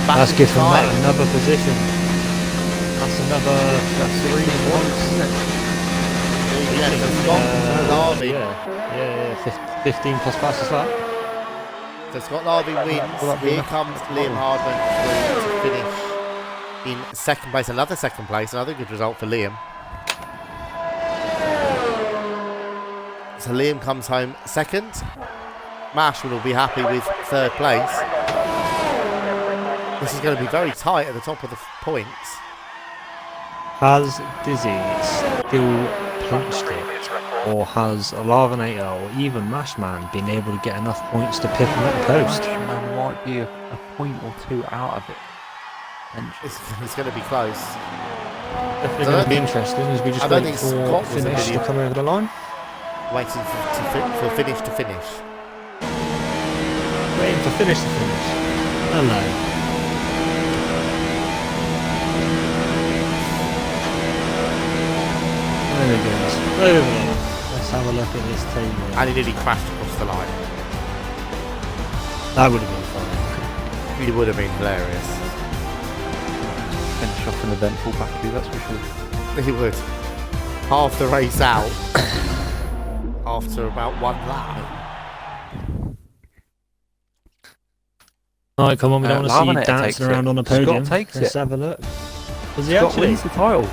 That's given that another position. That's 3 points, isn't it? Yeah, so Scott Larvin. Yeah, 15 plus fastest lap. So Scott Larvin wins. Here comes Liam Hardman to finish in second place. Another second place. Another good result for Liam. So Liam comes home second. Mash will be happy with third place. This is going to be very tight at the top of the points. Has Dizzy still punched it? Or has Larvinator or even Mashman been able to get enough points to pick him at the post? Mashman might be a point or two out of it. It's going to be close. Definitely going to be interesting as we just wait for finish to come over the line. Waiting for finish to finish. Waiting for finish to finish. Hello. There it goes. Over. Let's have a look at this table. And he nearly crashed across the line. That would have been fun. It would have been hilarious. Finish off an eventful battery, that's for sure. He would. Half the race out. After about 1 lap. Alright, come on, we don't want to see you dancing around on a podium. Scott takes Let's it. have a look. Does he Scott wins the title.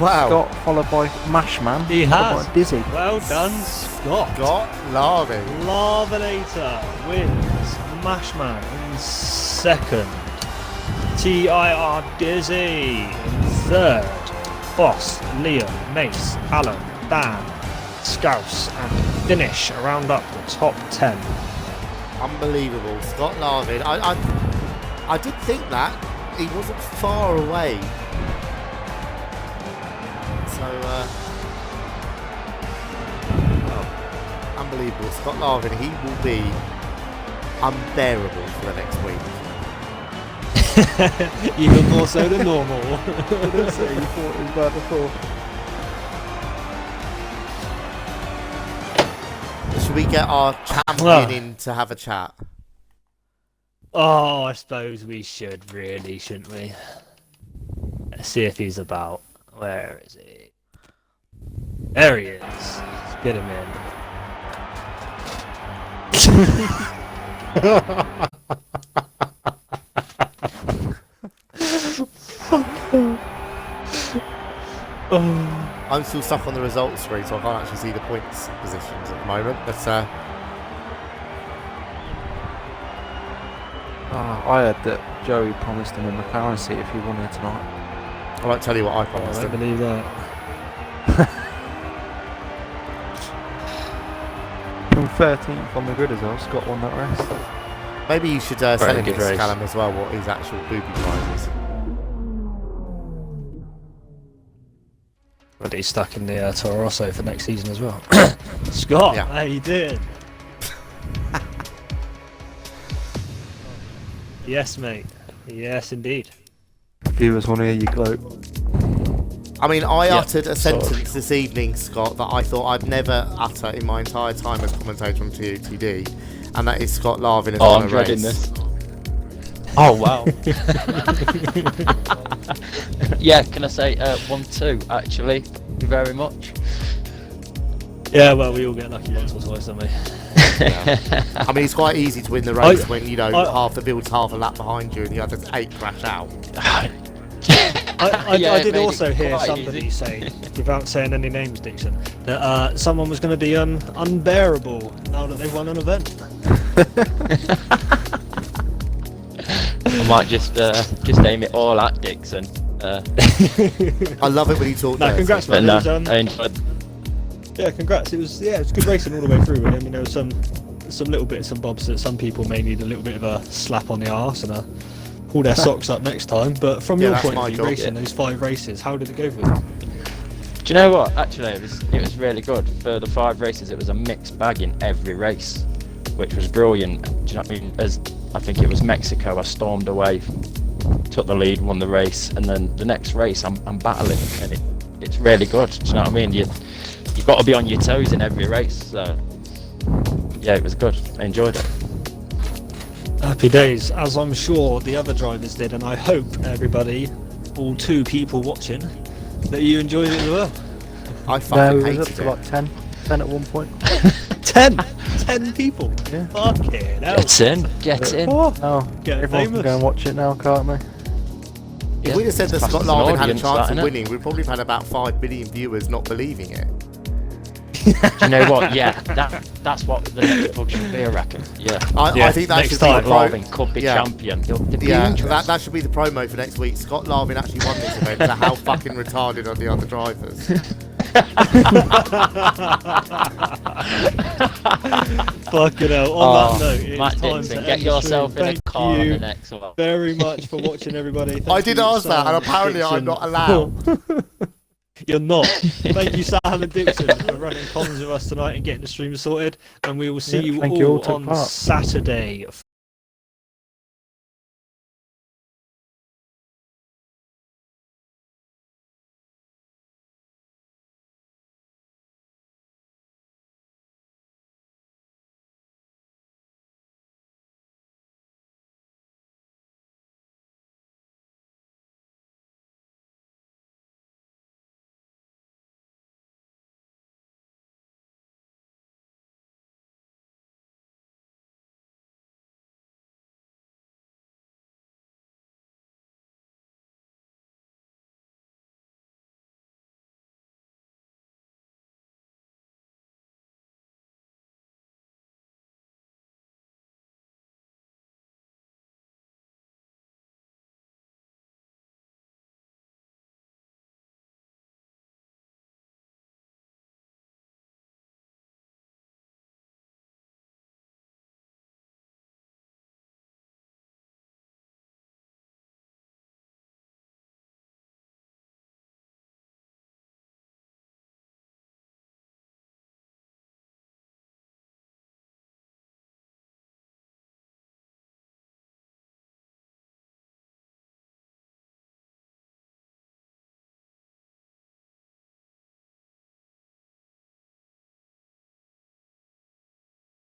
Wow. Scott followed by Mashman. He has. By Dizzy. Well done, Scott. Scott Larvin. Larvinator wins. Mashman in second. TIR Dizzy in third. Boss, Liam, Mace, Alan, Dan, Scouse, and finish round up the top 10. Unbelievable. Scott Larvin. I did think that. He wasn't far away. So, unbelievable. Scott Larvin, he will be unbearable for the next week. Even more so than normal. You thought it was bad before. Should we get our champion in to have a chat? Oh, I suppose we should, really, shouldn't we? Let's see if he's about. Where is he? There he is. Let's get him in. I'm still stuck on the results screen, so I can't actually see the points positions at the moment. But I heard that Joey promised him a McLaren seat if he won here tonight. I won't tell you what I I promised don't him. believe that. From 13th on the grid as well, Scott won that race. Maybe you should send him good this, race. Callum, as well, what his actual booby prize is. But he's stuck in the Toro Rosso for next season as well. Scott, Yeah. how you doing? Yes, mate. Yes, indeed. Viewers want to hear you gloat. I mean, I Yeah, uttered a sort of. sentence this evening, Scott, that I thought I'd never utter in my entire time as commentator on TOTD, and that is Scott Larvin has won a race. Oh wow. Yeah, can I say 1-2 actually? Thank you very much. Yeah, well, we all get lucky once or twice, don't we? I mean, it's quite easy to win the race I- when, you know, I- half the field's half a lap behind you and the other 8 crash out. I Yeah, it did made it also hear quite somebody easy. say, without saying any names, Dixon, that someone was going to be unbearable now that they've won an event. I might just aim it all at Dixon. I love it when he talks. No, congrats, But man. no, It was, I enjoyed. yeah, congrats. It was good racing all the way through. Really. I mean, there was some little bits and bobs that some people may need a little bit of a slap on the arse and pull their socks up next time. But from Yeah, your that's point my of view, job. racing those 5 races, how did it go for you? Do you know what? Actually, it was really good. For the 5 races, it was a mixed bag in every race, which was brilliant. Do you know what I mean? As I think it was Mexico, I stormed away, took the lead, won the race, and then the next race I'm battling, and it's really good. Do you know what I mean? You've got to be on your toes in every race. So yeah, it was good. I enjoyed it. Happy days, as I'm sure the other drivers did, and I hope everybody, all 2 people watching, that you enjoyed it as well. I No, fucking it was up hated to it. like 10 at one point. 10 people. Yeah. Fucking hell. Get in. Oh, Getting everyone famous. can go and watch it now, can't they? If we'd have said that Classed Scott as an Larvin had a audience, chance that, of innit? winning, we'd probably have had about 5 billion viewers not believing it. Do you know what? Yeah, that's what the next plug should be, I reckon. Yeah. I think that next should time, be the pro- Larvin could be yeah. champion. There'd be Yeah, interest. that should be the promo for next week. Scott Larvin actually won this event, so how fucking retarded are the other drivers? Fucking hell. On that note, it's Matt time Dixon, to get end yourself the in stream. a car on the Thank you next one. very much for watching, everybody. Thank I did you, ask that, Sam and apparently I'm Dixon. not allowed. You're not. Thank you, Sam and Dixon, for running comms with us tonight and getting the stream sorted. And we will see Yeah, you thank you all all took on part. Saturday